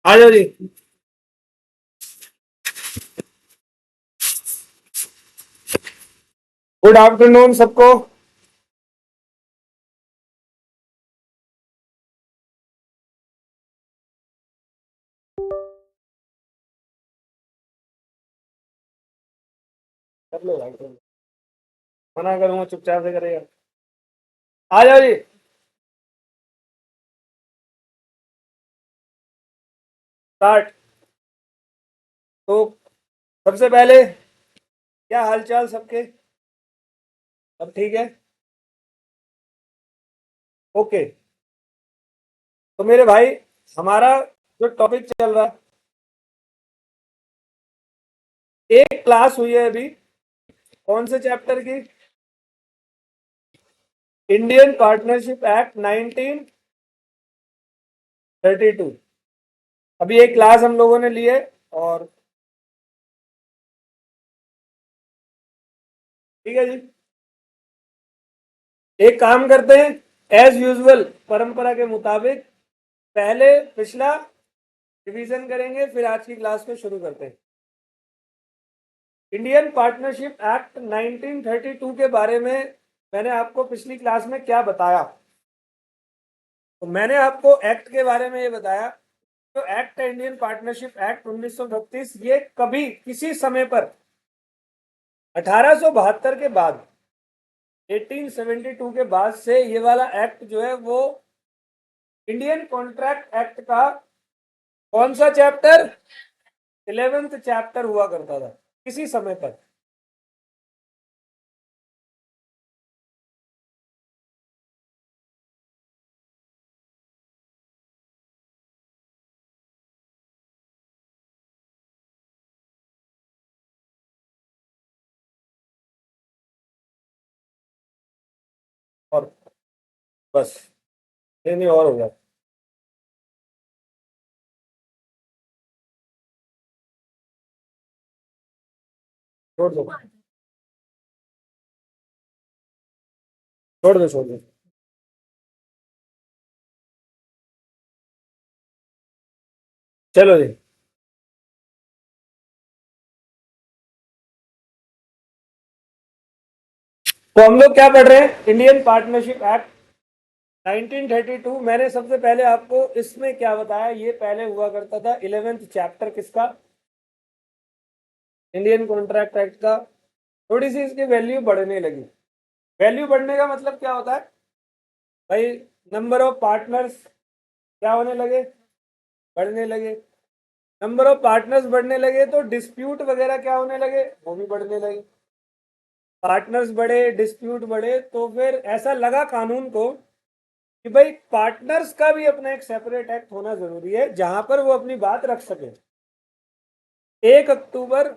आ जाओ जी। Good afternoon सबको। कर लो भाई, कर लो। मना करूंगा चुपचाप से करेगा। आ जाओ जी। स्टार्ट। तो सबसे पहले क्या हालचाल सबके? सब ठीक है? ओके। तो मेरे भाई, हमारा जो टॉपिक चल रहा है, एक क्लास हुई है अभी। कौन से चैप्टर की? Indian partnership act 1932। अभी एक क्लास हम लोगों ने ली है। और ठीक है जी। एक काम करते हैं, एज यूजुअल परंपरा के मुताबिक पहले पिछला रिवीजन करेंगे, फिर आज की क्लास को शुरू करते हैं। इंडियन पार्टनरशिप एक्ट 1932 के बारे में मैंने आपको पिछली क्लास में क्या बताया? तो मैंने आपको एक्ट के बारे में ये बताया, जो एक्ट है इंडियन पार्टनरशिप एक्ट 1932, ये कभी किसी समय पर 1872 के बाद, 1872 के बाद से ये वाला एक्ट जो है वो इंडियन कॉन्ट्रैक्ट एक्ट का कौन सा चैप्टर? 11th चैप्टर हुआ करता था किसी समय पर। और बस, नहीं नहीं, और हो गया। छोड़ दो, छोड़ दो, छोड़ दो। चलो जी। तो हम लोग क्या पढ़ रहे हैं? Indian partnership act 1932। मैंने सबसे पहले आपको इसमें क्या बताया, ये पहले हुआ करता था 11th चैप्टर किसका? इंडियन कॉन्ट्रैक्ट एक्ट का। थोड़ी सी इसकी वैल्यू बढ़ने लगी। वैल्यू बढ़ने का मतलब क्या होता है भाई? नंबर ऑफ पार्टनर्स क्या होने लगे? बढ़ने लगे। नंबर ऑफ पार्टनर्स बढ़ने लगे तो डिस्प्यूट वगैरह क्या होने लगे? वो भी बढ़ने लगे। पार्टनर्स बढ़े, डिस्प्यूट बढ़े, तो फिर ऐसा लगा कानून को कि भाई पार्टनर्स का भी अपना एक सेपरेट एक्ट होना जरूरी है, जहां पर वो अपनी बात रख सके। 1 अक्टूबर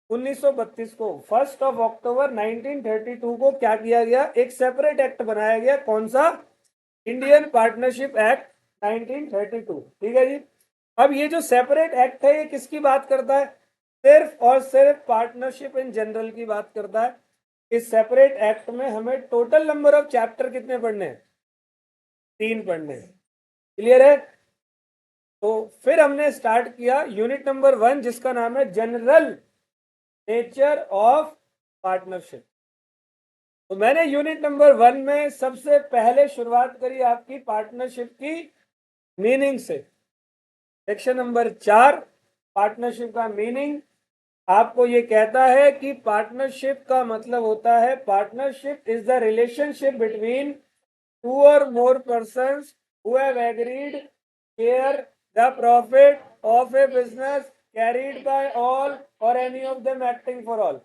1932 को, 1 अक्टूबर 1932 को क्या किया गया? एक सेपरेट एक्ट बनाया गया। कौन सा? Indian partnership act 1932। ठीक है जी। अब ये जो सेपरेट एक्ट है, ये किसकी बात करता है? सिर्फ और सिर्फ पार्टनरशिप इन जनरल की बात करता है। इस सेपरेट एक्ट में हमें टोटल नंबर ऑफ चैप्टर कितने पढ़ने हैं? 3 पढ़ने हैं। क्लियर है? तो फिर हमने स्टार्ट किया यूनिट नंबर 1, जिसका नाम है जनरल नेचर ऑफ पार्टनरशिप। तो मैंने यूनिट नंबर 1 में सबसे पहले शुरुआत करी आपकी पार्टनरशिप की मीनिंग से। सेक्शन नंबर 4, पार्टनरशिप का मीनिंग, आपको ये कहता है कि पार्टनरशिप का मतलब होता है, partnership is the relationship between two or more persons who have agreed share the profit of a business carried by all or any of them acting for all.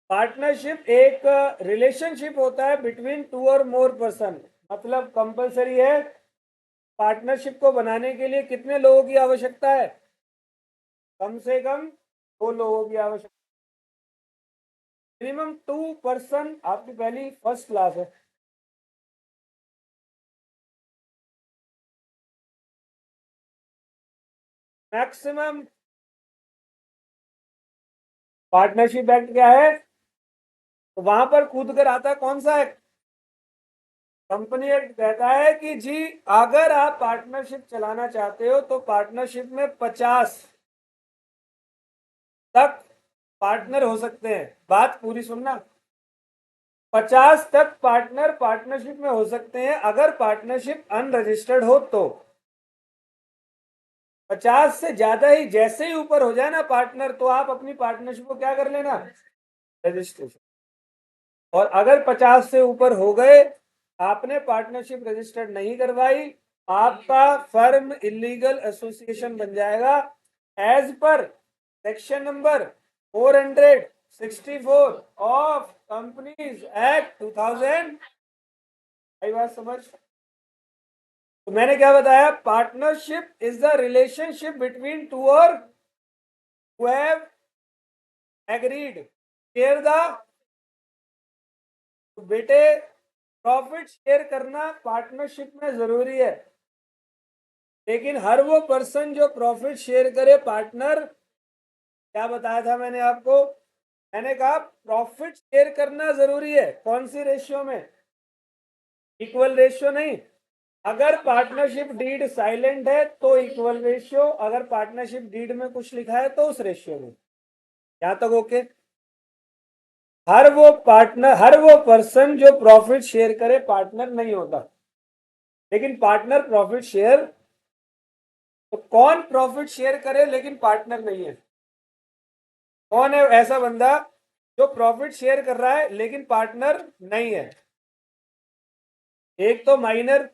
Partnership एक रिलेशनशिप होता है between two or more person. मतलब compulsory है, partnership को बनाने के लिए कितने लोगों की आवश्यकता है? कम से कम 2 लोगों की आवश्यकता। Minimum 2 person. आपकी पहली फर्स्ट क्लास है। मैक्सिमम। पार्टनरशिप एक्ट क्या है? तो वहां पर कूद कर आता है कौन सा एक्ट? कंपनी एक्ट कहता है कि जी अगर आप पार्टनरशिप चलाना चाहते हो तो पार्टनरशिप में 50 तक पार्टनर हो सकते हैं। बात पूरी सुनना, 50 तक पार्टनर पार्टनरशिप में हो सकते हैं अगर पार्टनरशिप अनरजिस्टर्ड हो तो। 50 से ज्यादा ही जैसे ही ऊपर हो जाए ना पार्टनर, तो आप अपनी पार्टनरशिप को क्या कर लेना, रजिस्ट्रेशन। और अगर 50 से ऊपर हो गए, आपने पार्टनरशिप रजिस्टर्ड नहीं करवाई, आपका फर्म इलीगल एसोसिएशन बन जाएगा as per section number 464 of companies act 2000। आई बात समझ? तो मैंने क्या बताया, partnership is the relationship between two or who have agreed share the। तो बेटे प्रॉफिट शेयर करना पार्टनरशिप में जरूरी है, लेकिन हर वो पर्सन जो प्रॉफिट शेयर करे पार्टनर, क्या बताया था मैंने आपको, मैंने कहा प्रॉफिट शेयर करना जरूरी है। कौन सी रेशियो में, इक्वल रेशियो नहीं। अगर पार्टनरशिप डीड साइलेंट है तो इक्वल रेशियो, अगर पार्टनरशिप डीड में कुछ लिखा है तो उस रेशियो में। यहां तक ओके? हर वो पर्सन जो प्रॉफिट शेयर करे पार्टनर नहीं होता, लेकिन पार्टनर प्रॉफिट शेयर। तो कौन प्रॉफिट शेयर करे लेकिन पार्टनर नहीं है? कौन है ऐसा बंदा जो प्रॉफिट शेयर कर रहा है लेकिन पार्टनर नहीं है? एक तो माइनर,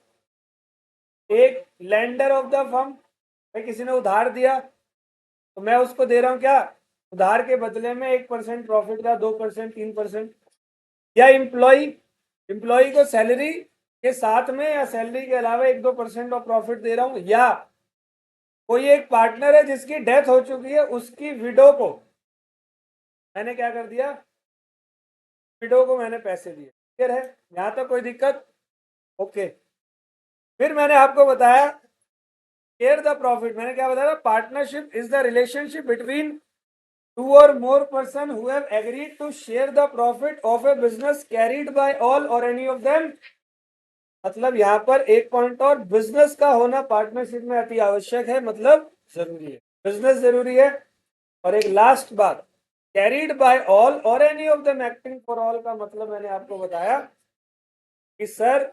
एक लेंडर ऑफ द फर्म। भाई किसी ने उधार दिया तो मैं उसको दे रहा हूं क्या, उधार के बदले में 1% प्रॉफिट का, 2%, 3%। या इम्प्लॉय, इम्प्लॉय को सैलरी के साथ में या सैलरी के अलावा 1-2% ऑफ प्रॉफिट दे रहा हूं। या कोई एक पार्टनर है जिसकी डेथ हो चुकी है, उसकी विडो को मैंने क्या कर दिया, विडो को मैंने पैसे दिए। क्लियर है? यहां तक कोई दिक्कत? ओके। फिर मैंने आपको बताया शेयर द प्रॉफिट। मैंने क्या बताया, partnership is the relationship between two or more person who have agreed to share the profit of a business carried by all or any of them. मतलब यहाँ पर एक पॉइंट और, बिजनेस का होना पार्टनरशिप में अति आवश्यक है, मतलब जरूरी है, बिजनेस जरूरी है। और एक लास्ट बात, carried by all or any of them acting for all का मतलब मैंने आपको बताया कि सर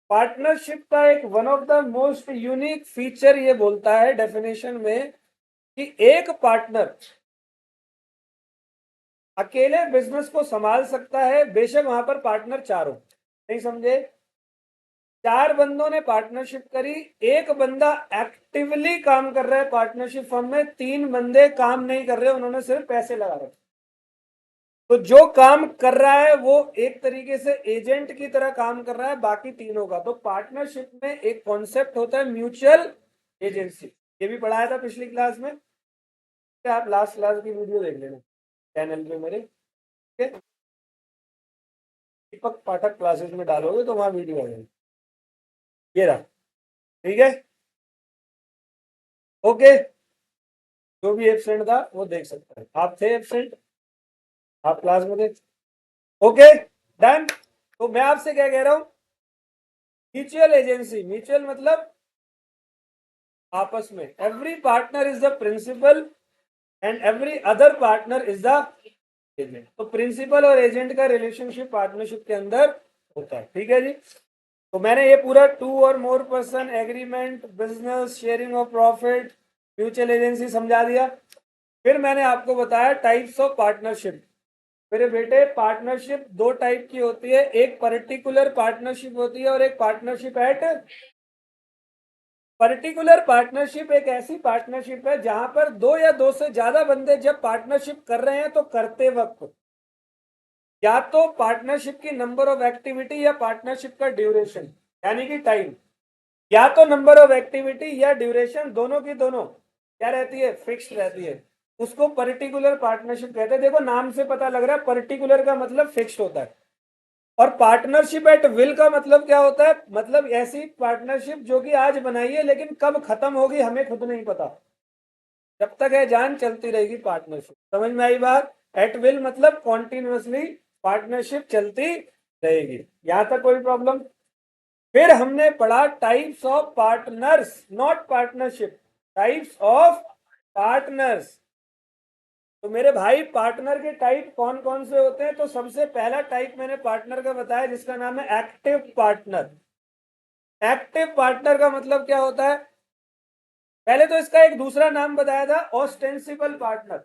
पार्टनरशिप का एक one of the most unique feature ये बोलता है डेफिनेशन में कि एक पार्टनर अकेले बिजनेस को संभाल सकता है, बेशक वहां पर पार्टनर चार हो। नहीं समझे? 4 बंदों ने पार्टनरशिप करी, एक बंदा एक्टिवली काम कर रहा है पार्टनरशिप फर्म में, 3 बंदे काम नहीं कर रहे, उन्होंने सिर्फ पैसे लगा रखे। तो जो काम कर रहा है वो एक तरीके से एजेंट की तरह काम कर रहा है बाकी तीनों का। तो पार्टनरशिप में एक कॉन्सेप्ट होता है म्यूचुअल एजेंसी, ये भी पढ़ाया था पिछली क्लास में। आप लास्ट क्लास की वीडियो देख लेना चैनल पे मेरे, ठीक है? दीपक पाठक क्लासेस में डालोगे तो वहां वीडियो आ जाएगी, ये रहा। ठीक है, ओके। जो भी एब्सेंट था वो देख सकता है। आप थे एब्सेंट, आप क्लास में थे? Okay, done. तो मैं आपसे क्या कह रहा हूं, म्यूचुअल एजेंसी, म्यूचुअल मतलब आपस में, every partner is the principal and every other partner is the agent. तो प्रिंसिपल और एजेंट का रिलेशनशिप पार्टनरशिप के अंदर होता है। ठीक है जी। तो मैंने ये पूरा to or more person agreement, business, sharing of profit, mutual agency समझा दिया। फिर मैंने आपको बताया टाइप्स ऑफ पार्टनरशिप। मेरे बेटे पार्टनरशिप 2 टाइप की होती है, एक पर्टिकुलर पार्टनरशिप होती है और एक पार्टनरशिप एट। पर्टिकुलर पार्टनरशिप एक ऐसी पार्टनरशिप है जहां पर 2 या 2 से ज्यादा बंदे जब पार्टनरशिप कर रहे हैं तो करते वक्त या तो पार्टनरशिप की नंबर ऑफ एक्टिविटी या पार्टनरशिप का ड्यूरेशन यानी कि टाइम, या तो नंबर ऑफ एक्टिविटी या ड्यूरेशन, दोनों की दोनों क्या रहती है, फिक्स्ड रहती है, उसको पर्टिकुलर पार्टनरशिप कहते हैं। देखो नाम से पता लग रहा है, पर्टिकुलर का मतलब फिक्स्ड होता है और पार्टनरशिप एट विल का मतलब क्या होता है, मतलब ऐसी पार्टनरशिप जो कि आज बनाई है लेकिन कब खत्म होगी हमें खुद नहीं पता, जब तक है जान चलती रहेगी पार्टनरशिप। समझ में आई बात? एट विल मतलब कॉन्टिन्यूसली पार्टनरशिप चलती रहेगी। यहां तक कोई प्रॉब्लम? फिर हमने पढ़ा types of partners, not partnership, types of partners. तो मेरे भाई पार्टनर के टाइप कौन कौन से होते हैं? तो सबसे पहला टाइप मैंने पार्टनर का बताया जिसका नाम है एक्टिव पार्टनर। एक्टिव पार्टनर का मतलब क्या होता है? पहले तो इसका एक दूसरा नाम बताया था, ऑस्टेंसिबल पार्टनर।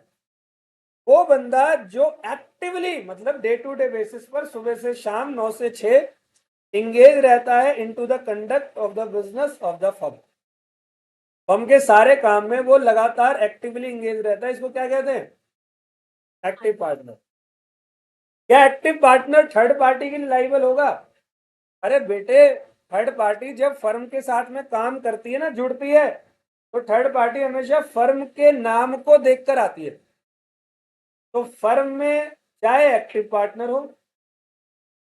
वो बंदा जो एक्टिवली मतलब डे टू डे बेसिस पर सुबह से शाम 9 से 6 इंगेज रहता है into the conduct of the business of the firm. Firm के सारे काम में वो लगातार एक्टिवली इंगेज रहता है, इसको क्या कहते हैं? Active partner. क्या एक्टिव पार्टनर थर्ड पार्टी के लिए लाइबल होगा? अरे बेटे, थर्ड पार्टी जब फर्म के साथ में काम करती है ना, जुड़ती है, तो थर्ड पार्टी हमेशा फर्म के नाम को देखकर आती है। तो फर्म में चाहे एक्टिव पार्टनर हो,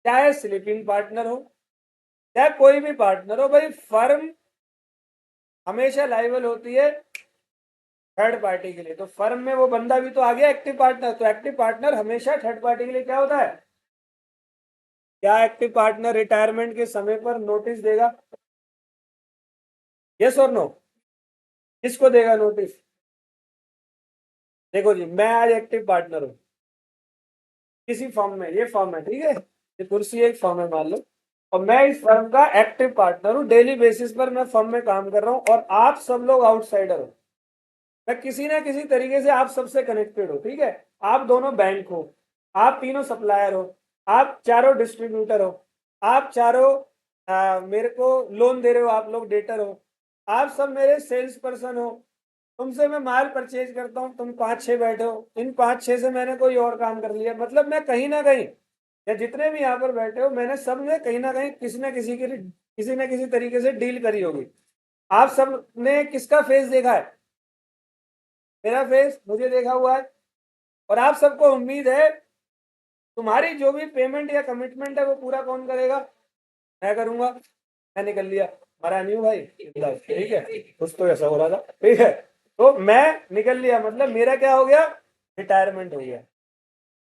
चाहे स्लीपिंग पार्टनर हो, चाहे कोई भी पार्टनर हो, भाई फर्म हमेशा लाइबल होती है थर्ड पार्टी के लिए। तो फर्म में वो बंदा भी तो आ गया एक्टिव पार्टनर, तो एक्टिव पार्टनर हमेशा थर्ड पार्टी के लिए क्या होता है? क्या एक्टिव पार्टनर रिटायरमेंट के समय पर नोटिस देगा? यस और नो? किसको देगा नोटिस? देखो जी, मैं आज एक्टिव पार्टनर हूं किसी फर्म में, ये फर्म है, ठीक है, ये कुर्सी एक फर्म है मान लो, और मैं इस फर्म का एक्टिव पार्टनर हूँ। डेली बेसिस पर मैं फर्म में काम कर रहा हूँ और आप सब लोग आउटसाइडर हो। मैं किसी ना किसी तरीके से आप सबसे कनेक्टेड हो, ठीक है। आप दोनों बैंक हो, आप तीनों सप्लायर हो, आप चारों डिस्ट्रीब्यूटर हो, आप चारों मेरे को लोन दे रहे हो, आप लोग डेटर हो, आप सब मेरे सेल्स पर्सन हो। तुमसे मैं माल परचेज करता हूँ, तुम 5-6 बैठे हो, इन 5-6 से मैंने कोई और काम कर लिया, मतलब मैं कहीं ना कहीं, या जितने भी यहाँ पर बैठे हो, मैंने सब में कहीं ना कहीं किसी ना किसी की किसी ना किसी तरीके से डील करी होगी। आप सब ने किसका फेस देखा है? मेरा फेस मुझे देखा हुआ है। और आप सबको उम्मीद है तुम्हारी जो भी पेमेंट या कमिटमेंट है वो पूरा कौन करेगा? मैं करूंगा। मैं निकल लिया, मरा नहीं हूं भाई, ठीक है, कुछ तो ऐसा हो रहा था, ठीक है। तो मैं निकल लिया, मतलब मेरा क्या हो गया? रिटायरमेंट हो गया।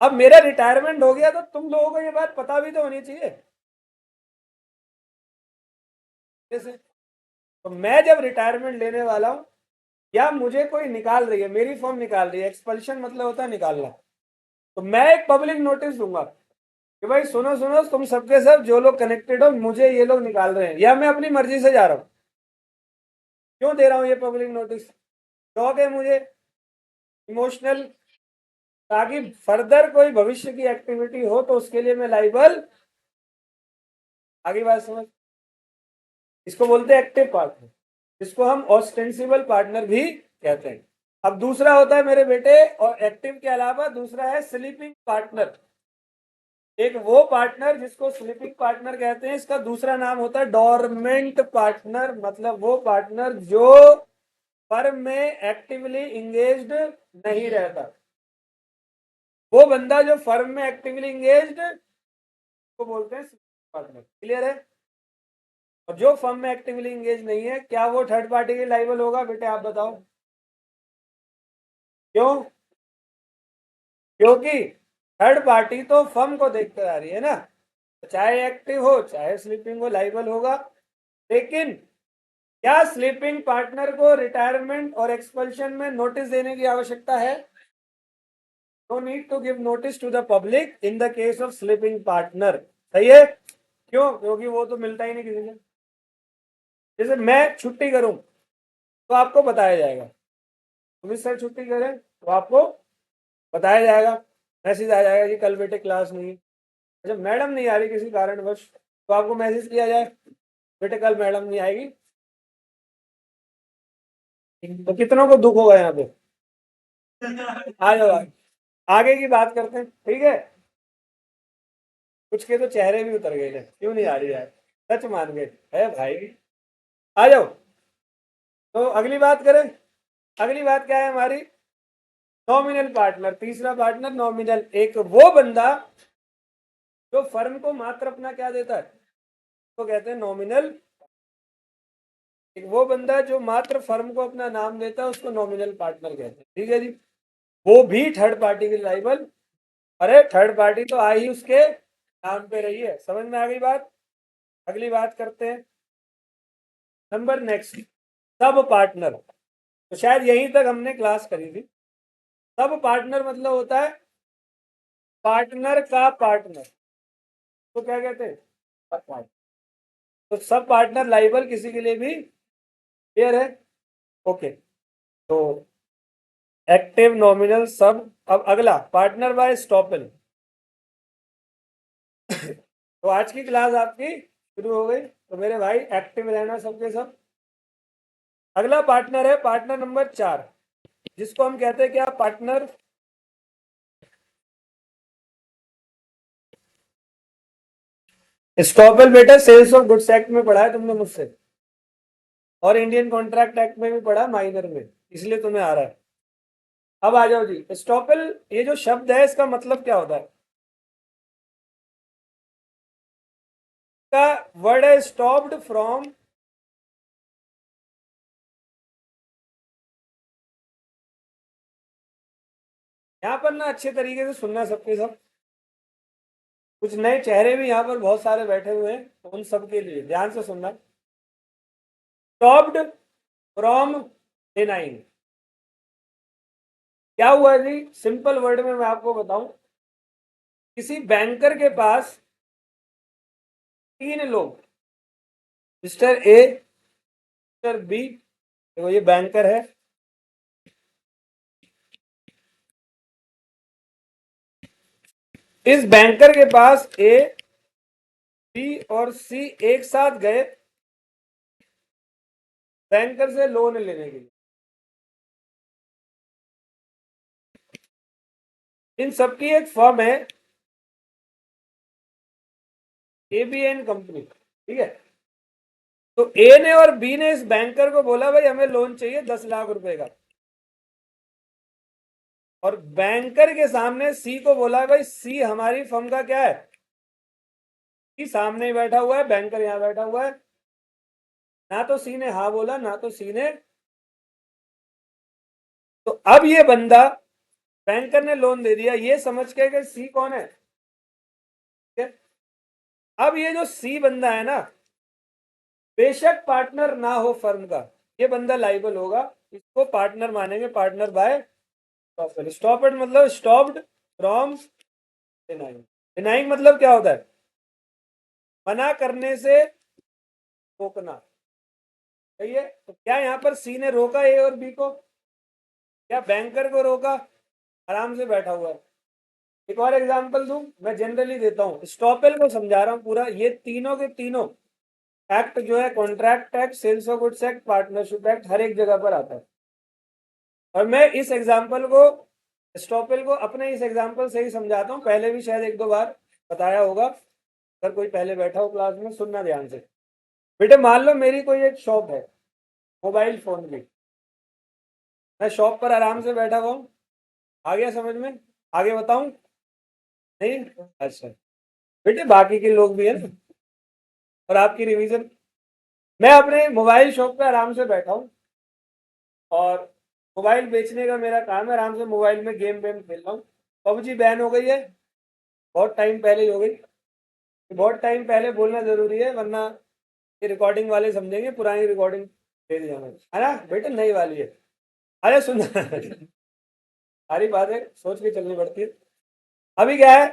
अब मेरा रिटायरमेंट हो गया तो तुम लोगों को ये बात पता भी तो होनी चाहिए। जैसे तो मैं जब रिटायरमेंट लेने वाला हूं, या मुझे कोई निकाल रही है, मेरी फर्म निकाल रही है, एक्सपल्शन मतलब होता है निकालना, तो मैं एक पब्लिक नोटिस दूंगा कि भाई सुनो सुनो, तुम सबके सब जो लोग कनेक्टेड हो, मुझे ये लोग निकाल रहे हैं, या मैं अपनी मर्जी से जा रहा हूँ। क्यों दे रहा हूँ ये पब्लिक नोटिस? शौक है मुझे, इमोशनल, ताकि फर्दर कोई भविष्य की एक्टिविटी हो तो उसके लिए मैं लाइबल। आगे बात समझ? इसको बोलते हैं एक्टिव पार्टनर, जिसको हम ऑस्टेंसिबल पार्टनर भी कहते हैं। अब दूसरा होता है मेरे बेटे, और एक्टिव के अलावा दूसरा है स्लीपिंग पार्टनर। एक वो पार्टनर जिसको स्लीपिंग पार्टनर कहते हैं, इसका दूसरा नाम होता है डोरमेंट पार्टनर, मतलब वो पार्टनर जो फर्म में एक्टिवली इंगेज्ड नहीं रहता। वो बंदा जो फर्म में एक्टिवली इंगेज्ड को बोलते हैं पार्टनर। क्लियर है? और जो फर्म में एक्टिवली इंगेज नहीं है, क्या वो थर्ड पार्टी के लाइबल होगा? बेटे आप बताओ क्यों? क्योंकि थर्ड पार्टी तो फर्म को देखकर आ रही है ना, तो चाहे एक्टिव हो चाहे स्लीपिंग हो, लाइबल होगा। लेकिन क्या स्लीपिंग पार्टनर को रिटायरमेंट और एक्सपल्शन में नोटिस देने की आवश्यकता है? No need to give notice to the public in the case of sleeping partner. सही है? क्यों? क्योंकि वो तो मिलता ही नहीं किसी से। जैसे मैं छुट्टी करूं तो आपको बताया जाएगा, तुम सर छुट्टी करें तो आपको बताया जाएगा, मैसेज आ जाएगा कि कल बेटे क्लास नहीं है। जब मैडम नहीं आ रही किसी कारणवश, तो आपको मैसेज किया जाए बेटे कल मैडम नहीं आएगी। तो कितनों को दुख होगा यहाँ पे? आ जाओ, आगे की बात करते हैं, ठीक है। कुछ के तो चेहरे भी उतर गए थे, क्यों नहीं आ रही यार, सच मान गए है भाई। आ जाओ। तो अगली बात करें। अगली बात क्या है हमारी? Nominal partner. तीसरा पार्टनर नॉमिनल, एक वो बंदा जो फर्म को मात्र अपना क्या देता है, तो कहते हैं नॉमिनल। एक वो बंदा जो मात्र फर्म को अपना नाम देता है उसको नॉमिनल पार्टनर कहते हैं, ठीक है जी। वो भी थर्ड पार्टी के लाइबल। अरे थर्ड पार्टी तो आई ही उसके नाम पे रही है, समझ में आ गई बात? अगली बात करते हैं नंबर नेक्स्ट, सब पार्टनर। तो शायद यहीं तक हमने क्लास करी थी। सब पार्टनर मतलब होता है पार्टनर का पार्टनर, तो क्या कहते हैं सब पार्टनर। तो सब पार्टनर लाइबल किसी के लिए भी क्लियर है? ओके, तो एक्टिव नॉमिनल सब। अब अगला पार्टनर बाय स्टॉपल। तो आज की क्लास आपकी शुरू हो गई। तो मेरे भाई एक्टिव रहना सबके सब। अगला पार्टनर है पार्टनर नंबर 4, जिसको हम कहते हैं क्या पार्टनर स्टॉपल। बेटा सेल्स ऑफ गुड्स एक्ट में पढ़ा है तुमने मुझसे, और इंडियन कॉन्ट्रैक्ट एक्ट में भी पढ़ा माइनर में, इसलिए तुम्हें आ रहा है। अब आ जाओ जी, स्टॉपल ये जो शब्द है इसका मतलब क्या होता है? का वर्ड है स्टॉप्ड फ्रॉम। यहां पर ना अच्छे तरीके से सुनना सबके सब। कुछ नए चेहरे भी यहाँ पर बहुत सारे बैठे हुए हैं, तो उन सबके लिए ध्यान से सुनना। Stopped from denying. क्या हुआ जी? सिंपल वर्ड में मैं आपको बताऊं, किसी बैंकर के पास 3 लोग, मिस्टर ए, मिस्टर बी, देखो ये बैंकर है, इस बैंकर के पास ए, बी और सी एक साथ गए बैंकर से लोन लेने के लिए। इन सबकी एक फर्म है एबीएन कंपनी, ठीक है। तो ए ने और बी ने इस बैंकर को बोला भाई हमें लोन चाहिए 10 लाख रुपए का, और बैंकर के सामने सी को बोला भाई सी हमारी फर्म का क्या है, सी सामने ही बैठा हुआ है, बैंकर यहां बैठा हुआ है। ना तो सी ने हाँ बोला, ना तो सी ने। तो अब ये बंदा, बैंकर ने लोन दे दिया ये समझ के कि सी कौन है, ठीक है? अब ये जो सी बंदा है ना, बेशक पार्टनर ना हो फर्म का, ये बंदा लाइबल होगा, इसको पार्टनर मानेंगे, पार्टनर बाय स्टॉपड। स्टॉपड मतलब स्टॉप्ड फ्रॉम डिनाइंग। डिनाइंग मतलब क्या होता है? मना करने से रोकना, सही है। तो क्या यहाँ पर सी ने रोका ए और बी को? क्या बैंकर को रोका? आराम से बैठा हुआ है। एक और एग्जांपल दूं, मैं जनरली देता हूं, स्टॉपेल को समझा रहा हूं पूरा। ये तीनों के तीनों एक्ट जो है, contract act, sales of goods act, partnership act, हर एक जगह पर आता है। और मैं इस एग्जाम्पल को, स्टॉपेल को अपने इस एग्जाम्पल से ही समझाता हूँ, पहले भी शायद 1-2 बार बताया होगा। अगर कोई पहले बैठा हो क्लास में, सुनना ध्यान से। बेटे मान लो मेरी कोई एक शॉप है मोबाइल फोन की, मैं शॉप पर आराम से बैठा हुआ हूँ। आ गया समझ में? आगे बताऊं? नहीं? अच्छा, बेटे बाकी के लोग भी है ना, और आपकी रिवीजन। मैं अपने मोबाइल शॉप पे आराम से बैठा हूँ, और मोबाइल बेचने का मेरा काम है, आराम से मोबाइल में गेम वेम खेल रहा हूँ। पबजी बैन हो गई है, बहुत टाइम पहले ही हो गई। बहुत टाइम पहले बोलना जरूरी है, वरना ये रिकॉर्डिंग वाले समझेंगे पुरानी रिकॉर्डिंग दे दी हमें, है ना बेटे? नई वाली है। अरे सुन सारी बातें सोच के चलनी पड़ती है। अभी क्या है,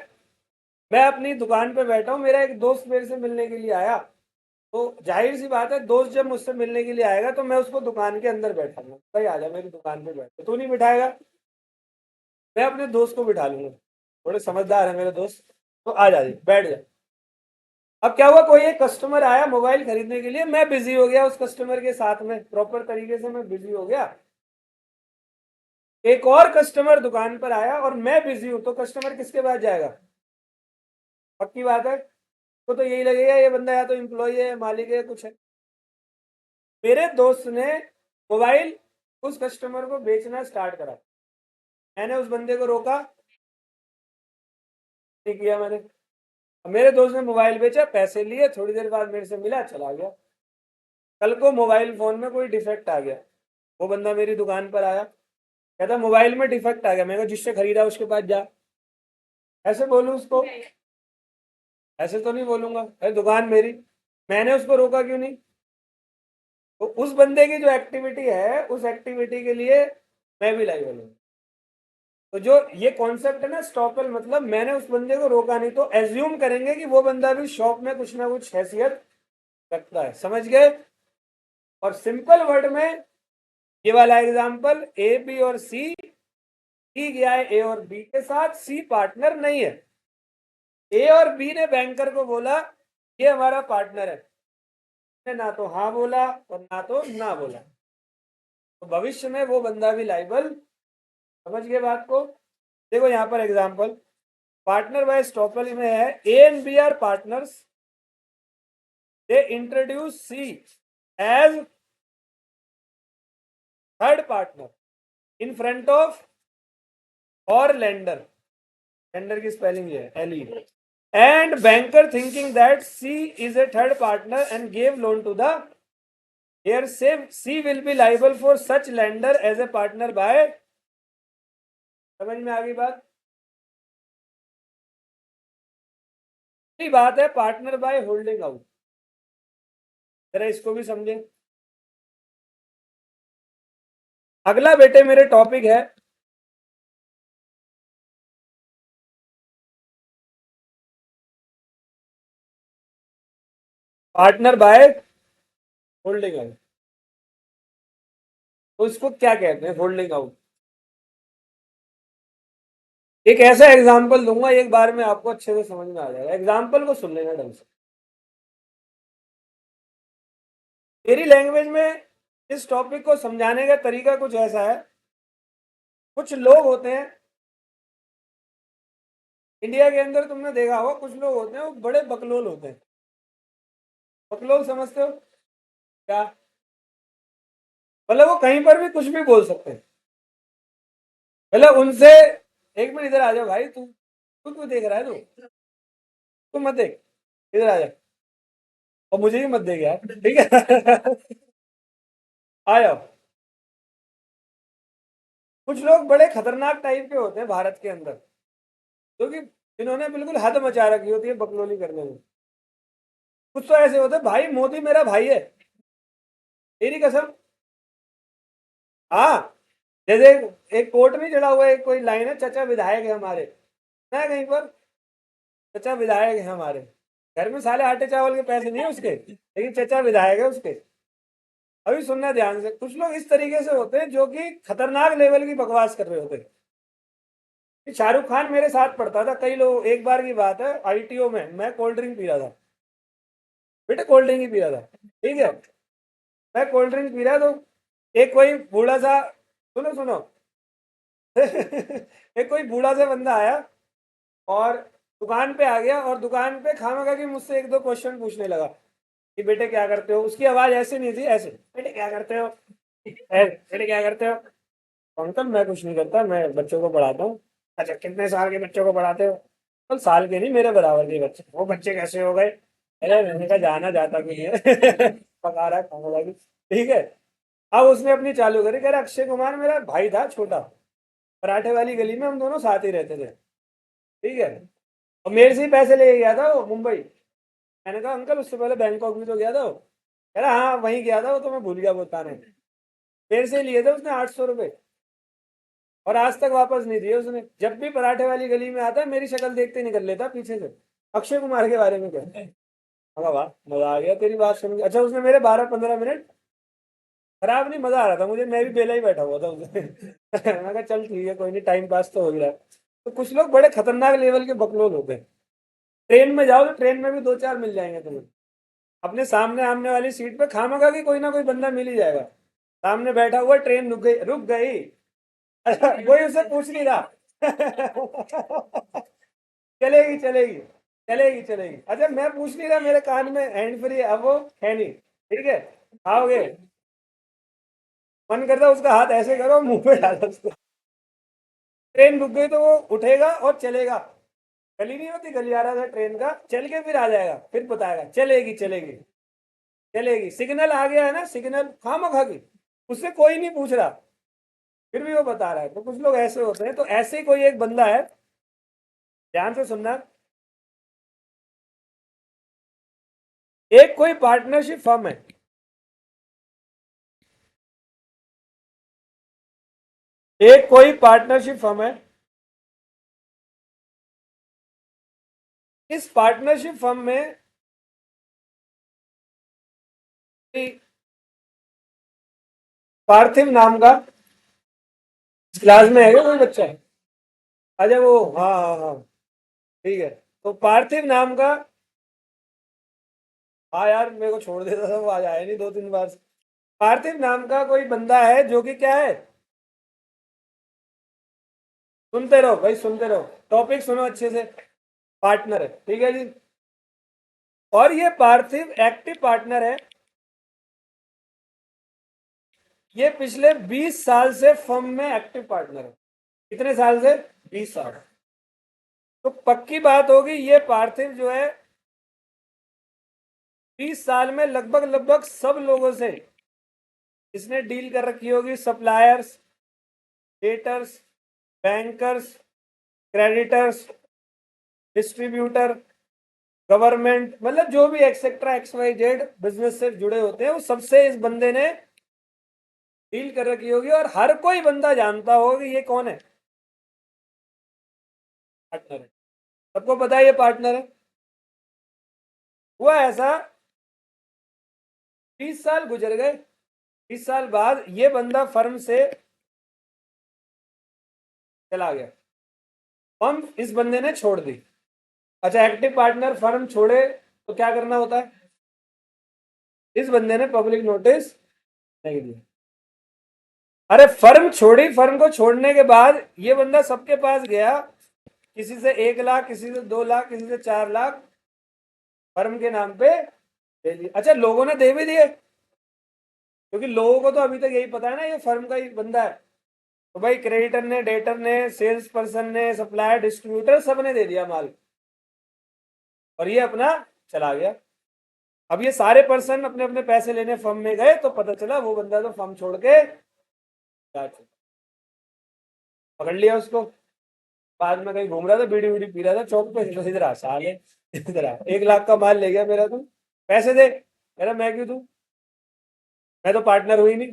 मैं अपनी दुकान पे बैठा हूँ, मेरा एक दोस्त मेरे से मिलने के लिए आया। तो जाहिर सी बात है, दोस्त जब मुझसे मिलने के लिए आएगा तो मैं उसको दुकान के अंदर बैठाऊंगा, भाई आ जा मेरी दुकान पे बैठ। तो तू नहीं बिठाएगा, मैं अपने दोस्त को बिठा लूंगा। थोड़े समझदार है मेरे दोस्त, तो आ जा जी बैठ जा। अब क्या हुआ, कोई एक कस्टमर आया मोबाइल खरीदने के लिए, मैं बिजी हो गया उस कस्टमर के साथ में, प्रॉपर तरीके से मैं बिजी हो गया। एक और कस्टमर दुकान पर आया और मैं बिजी हूं, तो कस्टमर किसके पास जाएगा? पक्की बात है, तो यही लगेगा ये बंदा या तो एम्प्लॉय है, मालिक है, कुछ है। मेरे दोस्त ने मोबाइल उस कस्टमर को बेचना स्टार्ट करा, मैंने उस बंदे को रोका नहीं किया मैंने। अब मेरे दोस्त ने मोबाइल बेचा, पैसे लिए, थोड़ी देर बाद मेरे से मिला, चला गया। कल को मोबाइल फोन में कोई डिफेक्ट आ गया, वो बंदा मेरी दुकान पर आया, कहता मोबाइल में डिफेक्ट आ गया। मैं जिससे खरीदा उसके पास जा, ऐसे बोलूं उसको? ऐसे तो नहीं बोलूंगा, अरे दुकान मेरी, मैंने उसको रोका क्यों नहीं? तो उस बंदे की जो एक्टिविटी है, उस एक्टिविटी के लिए मैं भी लाइबल हूँ। तो जो ये कॉन्सेप्ट है ना स्टॉपल, मतलब मैंने उस बंदे को रोका नहीं, तो एज्यूम करेंगे कि वो बंदा भी शॉप में कुछ ना कुछ हैसियत रखता है। समझ गए? और सिंपल वर्ड में ये वाला एग्जांपल, ए बी और सी गया है ए और बी के साथ, सी पार्टनर नहीं है। ए और बी ने बैंकर को बोला ये हमारा पार्टनर है, ने ना तो हाँ बोला और ना तो ना बोला, तो भविष्य में वो बंदा भी लाइबल। समझ गए बात को? देखो यहाँ पर एग्जांपल, पार्टनर बाय स्टॉपल में है, A and B are partners, they introduce C as third partner in front of our lender, lender की स्पेलिंग ये है L E, and banker thinking that C is a third partner and gave loan to the, here say C will be liable for such lender as a partner by, समझ में आ गई बात? बात है partner by holding out, जरा इसको भी समझे। अगला बेटे मेरे टॉपिक है पार्टनर बाय होल्डिंग आउट। तो इसको क्या कहते हैं होल्डिंग आउट? एक ऐसा एग्जांपल दूंगा, एक बार में आपको अच्छे से समझ में आ जाएगा। एग्जांपल को सुन लेना ढंग से। मेरी लैंग्वेज में इस टॉपिक को समझाने का तरीका कुछ ऐसा है, कुछ लोग होते हैं इंडिया के अंदर, तुमने देखा होगा कुछ लोग होते हैं वो बड़े बकलोल होते हैं। बकलोल समझते हो क्या? मतलब वो कहीं पर भी कुछ भी बोल सकते हैं। मतलब उनसे, एक मिनट इधर आ जाओ भाई, तू तू क्यों देख रहा है? तू मत देख, इधर आ जा, और मुझे भी मत देख यार, ठीक है? आ जाओ। कुछ लोग बड़े खतरनाक टाइप के होते हैं भारत के अंदर, क्योंकि जिन्होंने बिल्कुल हद मचा रखी होती है बकलोली करने में। कुछ तो ऐसे होते हैं, भाई मोदी मेरा भाई है, तेरी कसम। हाँ, जैसे एक कोर्ट में चढ़ा हुआ है, कोई लाइन है, चचा विधायक है हमारे, ना कहीं पर, चचा विधायक है हमारे, घर में साले आटे चावल के पैसे नहीं है उसके, लेकिन चचा विधायक है उसके। अभी सुनना ध्यान से, कुछ लोग इस तरीके से होते हैं जो कि खतरनाक लेवल की बकवास कर रहे होते हैं। शाहरुख खान मेरे साथ पढ़ता था, कई लोग, एक बार की बात है आईटीओ में, मैं कोल्ड ड्रिंक पी रहा था, बेटा कोल्ड ड्रिंक ही पी रहा था, ठीक है, मैं कोल्ड ड्रिंक पी रहा तो एक कोई बूढ़ा सा, सुनो सुनो, एक कोई बूढ़ा सा बंदा आया और दुकान पे आ गया, और दुकान पे खामखा कि मुझसे एक दो क्वेश्चन पूछने लगा कि बेटे क्या करते हो। उसकी आवाज ऐसे नहीं थी, ऐसे, बेटे क्या करते हो, बेटे क्या करते हो। अंकल मैं कुछ नहीं करता, मैं बच्चों को पढ़ाता हूँ। अच्छा कितने साल के बच्चों को पढ़ाते हो? तो साल के नहीं, मेरे बराबर के बच्चे। वो बच्चे कैसे हो गए? अरे मैंने कहा जाना जाता भी नहीं है। पका रहा है खाने लगी, ठीक है। अब उसने अपनी चालू करी, कह रहा अक्षय कुमार मेरा भाई था छोटा, पराठे वाली गली में हम दोनों साथ ही रहते थे, ठीक है, और मेरे से ही पैसे लेके गया था वो मुंबई। मैंने कहा अंकल उससे पहले बैंकॉक भी तो गया था वो। कह रहा हाँ वहीं गया था वो, तो मैं भूल गया बताने। मेरे से लिए थे उसने 800 रुपये, और आज तक वापस नहीं दिए उसने। जब भी पराठे वाली गली में आता है मेरी शक्ल देखते निकल लेता पीछे से, अक्षय कुमार के बारे में कहता है। हाँ वाह, मजा आ गया तेरी बात सुन के। अच्छा उसने मेरे 12-15 मिनट, खराब नहीं, मजा आ रहा था मुझे, मैं भी बेला ही बैठा हुआ था उसने। मैं कहा चल ठीक है कोई नहीं, टाइम पास तो हो ही रहा है। तो कुछ लोग बड़े खतरनाक लेवल के बकलोल होते हैं। ट्रेन में जाओ तो ट्रेन में भी दो चार मिल जाएंगे तुम्हें, अपने सामने आमने वाली सीट पे खामखा कि कोई ना कोई बंदा मिल ही जाएगा। सामने बैठा हुआ, ट्रेन रुक गई, रुक गई, अच्छा कोई उसे पूछ नहीं रहा। चलेगी चलेगी, चलेगी चलेगी, अच्छा मैं पूछ नहीं रहा, मेरे कान में हैंड फ्री है, अब वो है नहीं, ठीक है, आओगे, मन करता है उसका हाथ ऐसे करो मुंह पे डालो उसको। ट्रेन रुक गई तो वो उठेगा और चलेगा। गली नहीं होती, गलियारा था ट्रेन का, चल के फिर आ जाएगा, फिर बताएगा चलेगी चलेगी, चलेगी। सिग्नल आ गया है ना, सिग्नल खामखा की, उससे कोई नहीं पूछ रहा, फिर भी वो बता रहा है। तो कुछ लोग ऐसे होते हैं। तो ऐसे ही कोई एक बंदा है, ध्यान से सुनना, एक कोई पार्टनरशिप फर्म है, एक कोई पार्टनरशिप फर्म है, इस पार्टनरशिप फर्म में पार्थिव नाम का, क्लास में है क्या कोई बच्चा? अच्छा वो, हाँ हाँ हाँ, ठीक है। तो पार्थिव नाम का, हाँ यार मेरे को छोड़ देता था, वो आज आया नहीं 2-3 बार से। पार्थिव नाम का कोई बंदा है जो कि क्या है, सुनते रहो भाई, सुनते रहो, टॉपिक सुनो अच्छे से। पार्टनर है, ठीक है जी। और ये पार्थिव एक्टिव पार्टनर है, ये पिछले 20 साल से फर्म में एक्टिव पार्टनर है। कितने साल से? 20 साल। तो पक्की बात होगी ये पार्थिव जो है 20 साल में लगभग लगभग सब लोगों से इसने डील कर रखी होगी, suppliers, debtors, bankers, creditors, distributor, government, मतलब जो भी एक्सेट्रा XYZ बिजनेस से जुड़े होते हैं वो सबसे इस बंदे ने डील कर रखी होगी, और हर कोई बंदा जानता होगा कि ये कौन है, पार्टनर है। सबको पता है ये पार्टनर है। हुआ ऐसा, 20 साल गुजर गए, 20 साल बाद ये बंदा फर्म से चला गया, फर्म इस बंदे ने छोड़ दी। अच्छा, एक्टिव पार्टनर फर्म छोड़े तो क्या करना होता है? इस बंदे ने पब्लिक नोटिस नहीं दिया। अरे फर्म छोड़ी, फर्म को छोड़ने के बाद ये बंदा सबके पास गया, किसी से 1 लाख, किसी से 2 लाख, किसी से 4 लाख फर्म के नाम पे दे दिए। अच्छा, लोगों ने दे भी दिए, क्योंकि लोगों को तो अभी तक यही पता है ना ये फर्म का ही बंदा है। तो भाई क्रेडिटर ने, डेटर ने, सेल्स पर्सन ने, सप्लायर, डिस्ट्रीब्यूटर, सब ने दे दिया माल, और ये अपना चला गया। अब ये सारे पर्सन अपने अपने पैसे लेने फर्म में गए तो पता चला वो बंदा तो फर्म छोड़ के जा चुका। पकड़ लिया उसको, बाद में कहीं घूम रहा था, बीड़ी बीड़ी पी रहा था चौक पे, तो इधर आ साले, इधर आ, 1 लाख का माल ले गया मेरा, तू पैसे दे। मेरा मैं क्यों दूं, मैं तो पार्टनर हुई नहीं।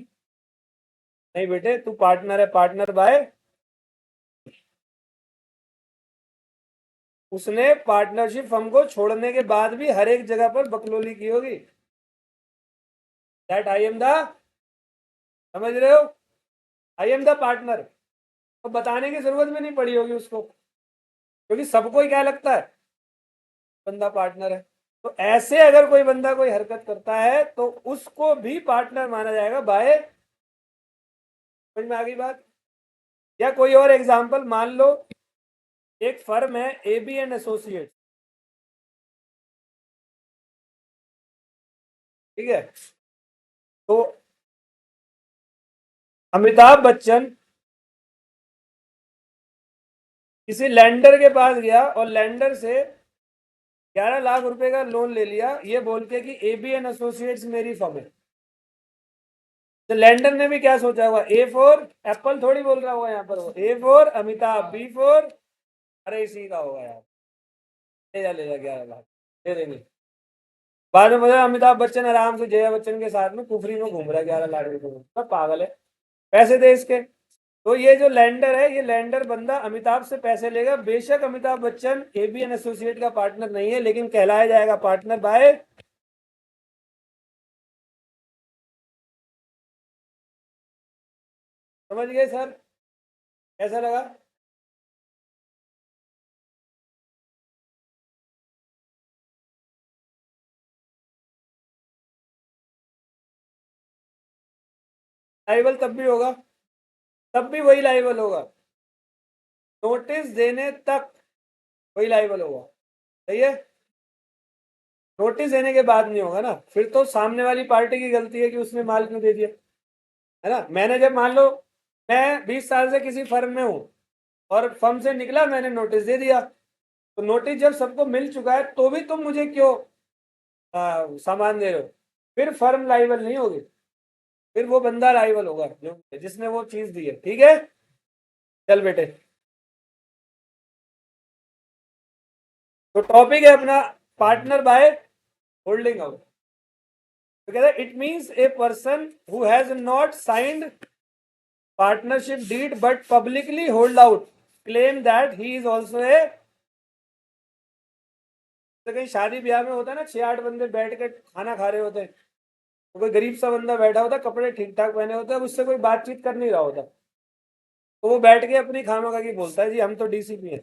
नहीं बेटे, तू पार्टनर है, पार्टनर बाय। उसने पार्टनरशिप फर्म को छोड़ने के बाद भी हर एक जगह पर बकलोली की होगी, दैट आई एम द, समझ रहे हो, आई एम द पार्टनर। तो बताने की जरूरत भी नहीं पड़ी होगी उसको, क्योंकि सबको ही क्या लगता है, बंदा पार्टनर है। तो ऐसे अगर कोई बंदा कोई हरकत करता है तो उसको भी पार्टनर माना जाएगा बाय। समझ में आ गई बात? या कोई और एग्जांपल, मान लो एक फर्म है AB&Associates, ठीक है। तो अमिताभ बच्चन किसी लैंडर के पास गया और लैंडर से 11 लाख रुपए का लोन ले लिया, ये बोल के कि AB&Associates मेरी फर्म है। तो लैंडर ने भी क्या सोचा होगा, A4 एप्पल थोड़ी बोल रहा होगा यहाँ पर, वो A4 अमिताभ, B4, अरे इसी का होगा यार, ले जा 11 लाख, दे देंगे। बाद में पता अमिताभ बच्चन आराम से जया बच्चन के साथ में कुफरी में घूम रहा है 11 लाख रुपए में, सब पागल है, पैसे दे इसके। तो ये जो लैंडर है, ये लैंडर बंदा अमिताभ से पैसे लेगा, बेशक अमिताभ बच्चन AB&Associate का पार्टनर नहीं है, लेकिन कहलाया जाएगा पार्टनर बाय। समझ गए सर? कैसा लगा? लाइबल तब भी होगा, तब भी वही लाइबल होगा, नोटिस देने तक वही लाइबल होगा, सही है। नोटिस देने के बाद नहीं होगा ना, फिर तो सामने वाली पार्टी की गलती है कि उसने माल क्यों दे दिया, है ना। मैंने जब, मान लो मैं 20 साल से किसी फर्म में हूँ और फर्म से निकला, मैंने नोटिस दे दिया, तो नोटिस जब सबको मिल चुका है तो भी तुम मुझे क्यों सामान दे रहे हो, फिर फर्म लाइबल नहीं होगी, फिर वो बंदा लाइबल होगा जो जिसने वो चीज दी है, ठीक है। चल बेटे, तो टॉपिक है अपना पार्टनर बाय होल्डिंग आउट। तो कहता है it means a person who has not signed partnership deed but publicly hold out claim that he is also a. तो कहीं शादी ब्याह में होता है ना, 6-8 बंदे बैठ के खाना खा रहे होते हैं, तो कोई गरीब सा बंदा बैठा होता है, कपड़े ठीक ठाक पहने होते हैं, उससे कोई बातचीत कर नहीं रहा होता, तो वो बैठ के अपनी खामखा की बोलता है जी हम तो डीसीपी हैं।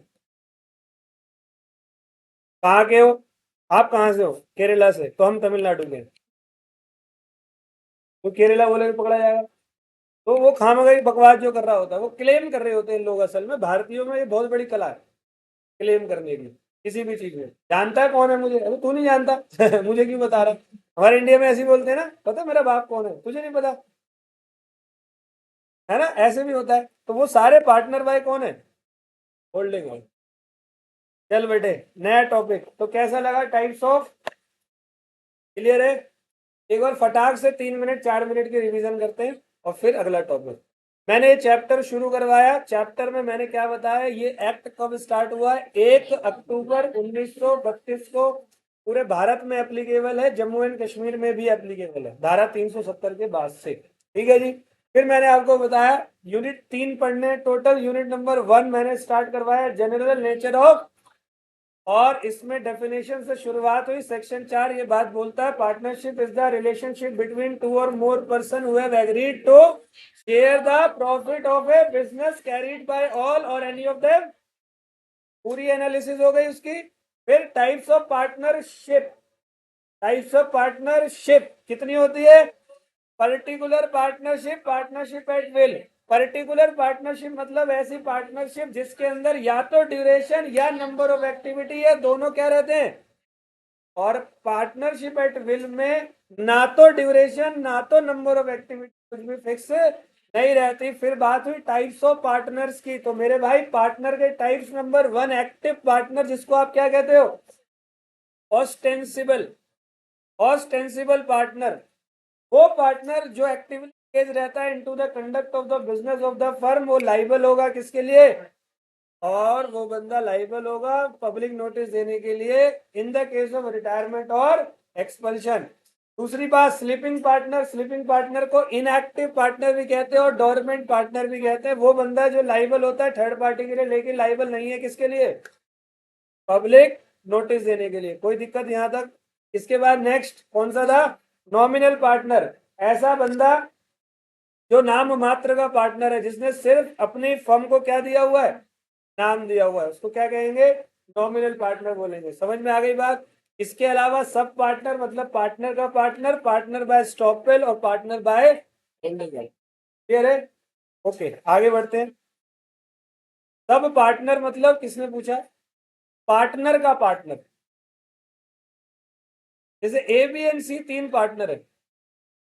कहाँ के हो? आप कहाँ से हो? केरला से। तो हम तमिलनाडु के हैं। तो केरला बोले तो पकड़ा जाएगा। तो वो खामखा की बकवास जो कर रहा होता है, वो क्लेम कर रहे होते हैं लोग। असल में भारतीयों में ये बहुत बड़ी कला है, क्लेम करने की किसी भी चीज में। जानता है कौन है मुझे? अरे तू नहीं जानता मुझे क्यों बता रहा? हमारे इंडिया में ऐसे ही बोलते हैं ना, पता मेरा बाप कौन है, तुझे नहीं पता, है ना, ऐसे भी होता है। तो वो सारे पार्टनर भाई कौन है? होल्डिंग है। चल बेटे, नया टॉपिक तो कैसा लगा? टाइप्स ऑफ, क्लियर है? एक बार फटाक से 3 मिनट 4 मिनट की रिवीजन करते हैं और फिर अगला टॉपिक। मैंने ये चैप्टर शुरू करवाया। चैप्टर में मैंने क्या बताया? ये एक्ट कब स्टार्ट हुआ है? 1 अक्टूबर 1932 को पूरे भारत में एप्लीकेबल है, जम्मू एंड कश्मीर में भी एप्लीकेबल है, धारा 370 के बाद से। ठीक है जी। फिर मैंने आपको बताया यूनिट 3 पढ़ने टोटल। यूनिट नंबर 1 मैंने स्टार्ट करवाया, जनरल नेचर ऑफ, और इसमें डेफिनेशन से शुरुआत हुई। सेक्शन 4 ये बात बोलता है partnership is the relationship between 2 or more person who have agreed to share the profit of a business carried by all or any of them. पूरी एनालिसिस हो गई उसकी। फिर types of partnership. Types of partnership कितनी होती है? Particular partnership, partnership at will. Particular partnership मतलब ऐसी पार्टनरशिप जिसके अंदर या तो ड्यूरेशन या नंबर ऑफ एक्टिविटी या दोनों क्या रहते हैं। और पार्टनरशिप एट विल में ना तो ड्यूरेशन ना तो नंबर ऑफ एक्टिविटी कुछ भी फिक्स नहीं रहती। फिर बात हुई टाइप्स ऑफ पार्टनर्स की। तो मेरे भाई पार्टनर के टाइप्स, नंबर 1 एक्टिव पार्टनर, जिसको आप क्या कहते हो? ऑस्टेंसिबल। ऑस्टेंसिबल पार्टनर वो पार्टनर जो एक्टिवली एंगेज रहता है into the conduct of the business of the firm. वो लाइबल होगा किसके लिए? और वो बंदा लाइबल होगा पब्लिक नोटिस देने के लिए इन द केस ऑफ रिटायरमेंट और एक्सपल्शन। दूसरी बात, स्लीपिंग पार्टनर। स्लीपिंग पार्टनर को इनएक्टिव पार्टनर भी कहते हैं और डोरमेंट पार्टनर भी कहते हैं। वो बंदा जो लाइबल होता है थर्ड पार्टी के लिए, लेकिन लाइबल नहीं है किसके लिए? पब्लिक नोटिस देने के लिए। कोई दिक्कत यहां तक? इसके बाद नेक्स्ट कौन सा था? Nominal partner. ऐसा बंदा जो नाम मात्र का पार्टनर है, जिसने सिर्फ अपनी फर्म को क्या दिया हुआ है? नाम दिया हुआ है, उसको क्या कहेंगे? नॉमिनल पार्टनर बोलेंगे। समझ में आ गई बात? इसके अलावा सब पार्टनर मतलब पार्टनर का पार्टनर, पार्टनर बाय स्टॉपवेल और पार्टनर बाय इंडिविजुअल। क्लियर है? ओके, आगे बढ़ते हैं। सब पार्टनर मतलब किसने पूछा? पार्टनर का पार्टनर। जैसे A B and C 3 partner है,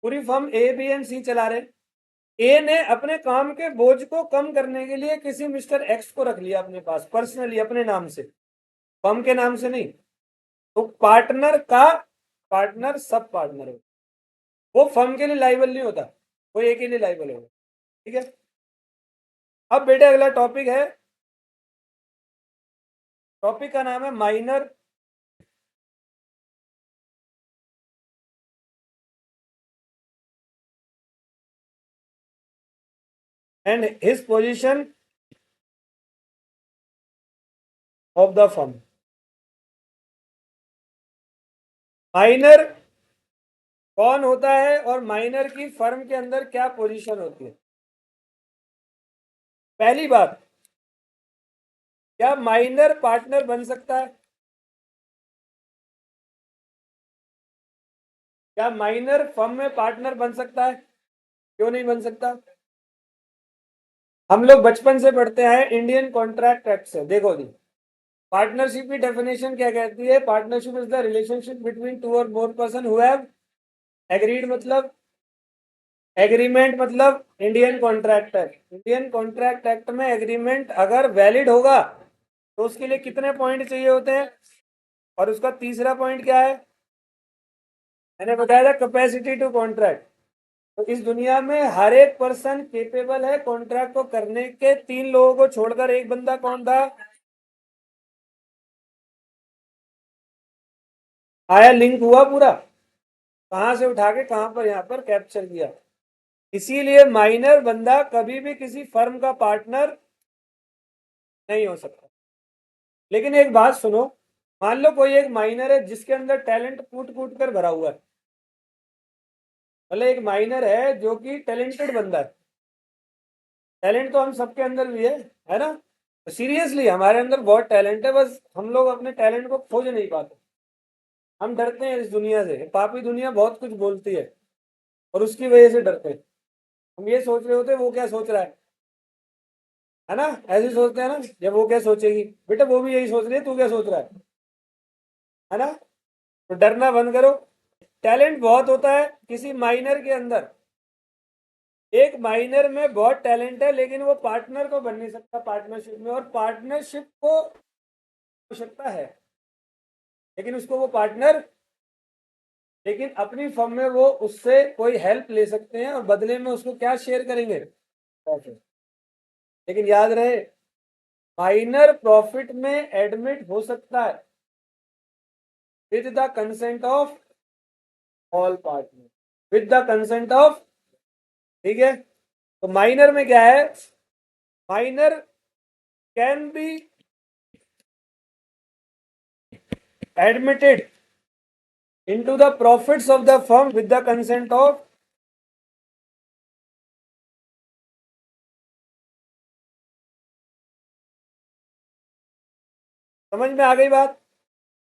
पूरी firm A B and C चला रहे। ए ने अपने काम के बोझ को कम करने के लिए किसी मिस्टर एक्स को रख लिया अपने पास पर्सनली, अपने नाम से, फर्म के नाम से नहीं। तो पार्टनर का पार्टनर सब पार्टनर है, वो फर्म के लिए लाइबल नहीं होता, वो एक के लिए लाइबल होगा। ठीक है। अब बेटे अगला टॉपिक है, टॉपिक का नाम है minor and his position of the firm. Minor कौन होता है और माइनर की फर्म के अंदर क्या पोजीशन होती है? पहली बात, क्या माइनर पार्टनर बन सकता है? क्या माइनर फर्म में पार्टनर बन सकता है? क्यों नहीं बन सकता? हम लोग बचपन से पढ़ते हैं इंडियन कॉन्ट्रैक्ट एक्ट से। देखो जी, पार्टनरशिप की डेफिनेशन क्या कहती है? Partnership is the relationship between 2 or more person who have agreed, मतलब एग्रीमेंट, मतलब Indian contract act. Indian contract act में एग्रीमेंट अगर वैलिड होगा तो उसके लिए कितने पॉइंट चाहिए होते हैं? और उसका तीसरा पॉइंट क्या है? मैंने बताया था कैपेसिटी टू कॉन्ट्रैक्ट। तो इस दुनिया में हर एक पर्सन केपेबल है कॉन्ट्रैक्ट को करने के, 3 लोगों को छोड़कर। एक बंदा कौन था? आया लिंक हुआ पूरा? कहाँ से उठा के कहाँ पर यहाँ पर कैप्चर किया। इसीलिए माइनर बंदा कभी भी किसी फर्म का पार्टनर नहीं हो सकता। लेकिन एक बात सुनो, मान लो कोई एक माइनर है जिसके अंदर टैलेंट कूट कूट कर भरा हुआ है, मतलब एक माइनर है जो कि टैलेंटेड बंदा है। टैलेंट तो हम सबके अंदर भी है ना। सीरियसली हमारे अंदर बहुत टैलेंट है, बस हम लोग अपने टैलेंट को खोज नहीं पाते। हम डरते हैं इस दुनिया से, पापी दुनिया बहुत कुछ बोलती है और उसकी वजह से डरते हैं। हम ये सोच रहे होते हैं वो क्या सोच रहा है ना, ऐसे सोचते हैं ना, जब वो क्या सोचेगी, बेटा वो भी यही सोच रही है, तू क्या सोच रहा है ना। तो डरना बंद करो। टैलेंट बहुत होता है किसी माइनर के अंदर। एक माइनर में बहुत टैलेंट है लेकिन वो पार्टनर को बन नहीं सकता पार्टनरशिप में, और पार्टनरशिप को आवश्यकता है लेकिन उसको वो पार्टनर, लेकिन अपनी फर्म में वो उससे कोई हेल्प ले सकते हैं और बदले में उसको क्या शेयर करेंगे, प्रॉफिट। लेकिन याद रहे, माइनर प्रॉफिट में एडमिट हो सकता है with the consent of all partner, with the consent of, ठीक है। तो माइनर में क्या है, minor can be admitted into the profits of the firm with the consent of, समझ में आ गई बात।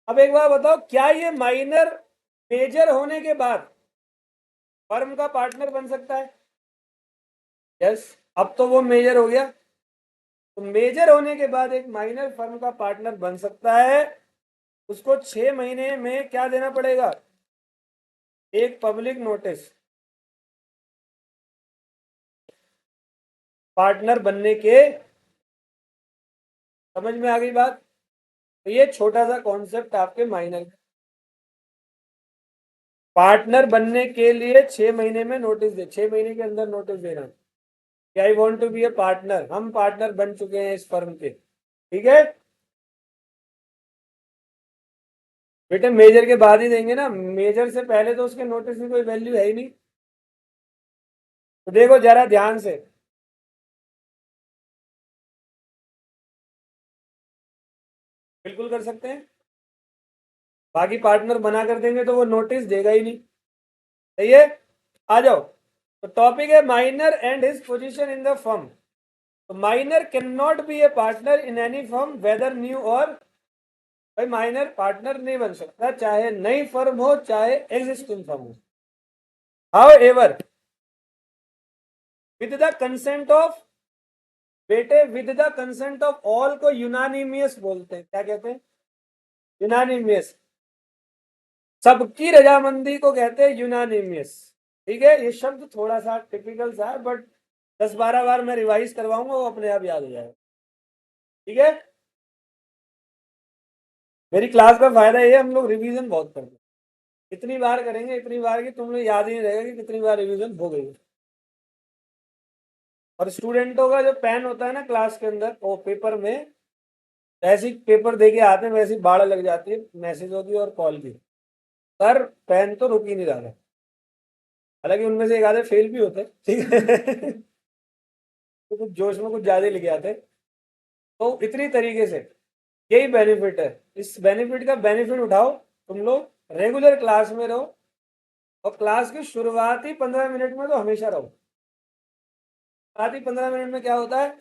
अब एक बार बताओ, क्या ये माइनर मेजर होने के बाद फर्म का पार्टनर बन सकता है? यस। अब तो वो मेजर हो गया। तो मेजर होने के बाद एक माइनर फर्म का पार्टनर बन सकता है। उसको 6 महीने में क्या देना पड़ेगा, एक पब्लिक नोटिस, पार्टनर बनने के। समझ में आ गई बात। तो ये छोटा सा कॉन्सेप्ट आपके माइनर, पार्टनर बनने के लिए 6 महीने में नोटिस दे, 6 महीने के अंदर नोटिस देना कि I want to be a partner, हम पार्टनर बन चुके हैं इस फर्म के, ठीक है। बेटे मेजर के बाद ही देंगे ना, मेजर से पहले तो उसके नोटिस की कोई वैल्यू है ही नहीं। तो देखो जरा ध्यान से, बिल्कुल कर सकते हैं। बाकी पार्टनर बना कर देंगे तो वो नोटिस देगा ही नहीं। सही है। आ जाओ। तो टॉपिक है minor and his position in the firm. तो minor can not be a partner in any firm whether new or, भाई माइनर पार्टनर नहीं बन सकता चाहे नई फर्म हो चाहे एग्जिस्टिंग फर्म हो। However with the consent of, बेटे with the consent of all को यूनानिमियस बोलते हैं। क्या कहते हैं? यूनानिमियस। सबकी रजामंदी को कहते हैं यूनानिमियस। ठीक है, ये शब्द थोड़ा सा टिपिकल सा है बट 10-12 बार मैं रिवाइज करवाऊंगा, वो अपने आप याद हो जाएगा। ठीक है। मेरी क्लास का फायदा ये है, हम लोग रिवीजन बहुत करते हैं। इतनी बार करेंगे, इतनी बार की तुम लोग याद ही नहीं रहेगा कि कितनी बार रिवीजन हो गई है। और स्टूडेंटों का जो पेन होता है ना क्लास के अंदर, वो पेपर में ऐसे ही पेपर दे के आते हैं, वैसी बाढ़ लग जाती है मैसेजों की और कॉल की। सर पेन तो रुक ही नहीं रहा था। हालांकि उनमें से एक आधे फेल भी होते हैं, ठीक है। तो कुछ जोश में कुछ ज्यादा लिखे आते हैं। तो इतनी तरीके से यही बेनिफिट है। इस बेनिफिट का बेनिफिट उठाओ, तुम लोग रेगुलर क्लास में रहो और क्लास की शुरुआती 15 मिनट में तो हमेशा रहो। शुरुआती 15 मिनट में क्या होता है,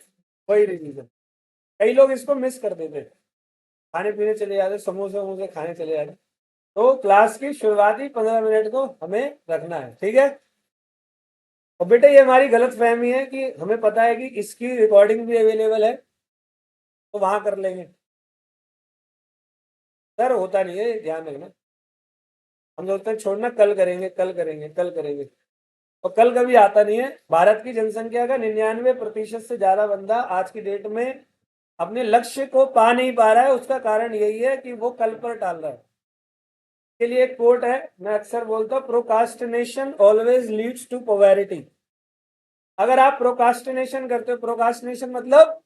वही रिवीजन। कई लोग इसको मिस कर देते हैं, खाने पीने चले जाते, समोसे वमोसे खाने चले जाते। तो क्लास की शुरुआती 15 मिनट को हमें रखना है, ठीक है। और बेटे ये हमारी गलत फहमी है कि हमें पता है कि इसकी रिकॉर्डिंग भी अवेलेबल है तो वहां कर लेंगे। सर होता नहीं है, ध्यान रखना। हम सोचते हैं छोड़ना, कल करेंगे कल करेंगे कल करेंगे, और कल कभी आता नहीं है। भारत की जनसंख्या का 99% से ज्यादा बंदा आज की डेट में अपने लक्ष्य को पा नहीं पा रहा है। उसका कारण यही है कि वो कल पर टाल रहा है। के लिए एक कोट है, मैं अक्सर बोलता हूँ, procrastination always leads to poverty. अगर आप प्रोकास्टिनेशन करते हो, प्रोकास्टिनेशन मतलब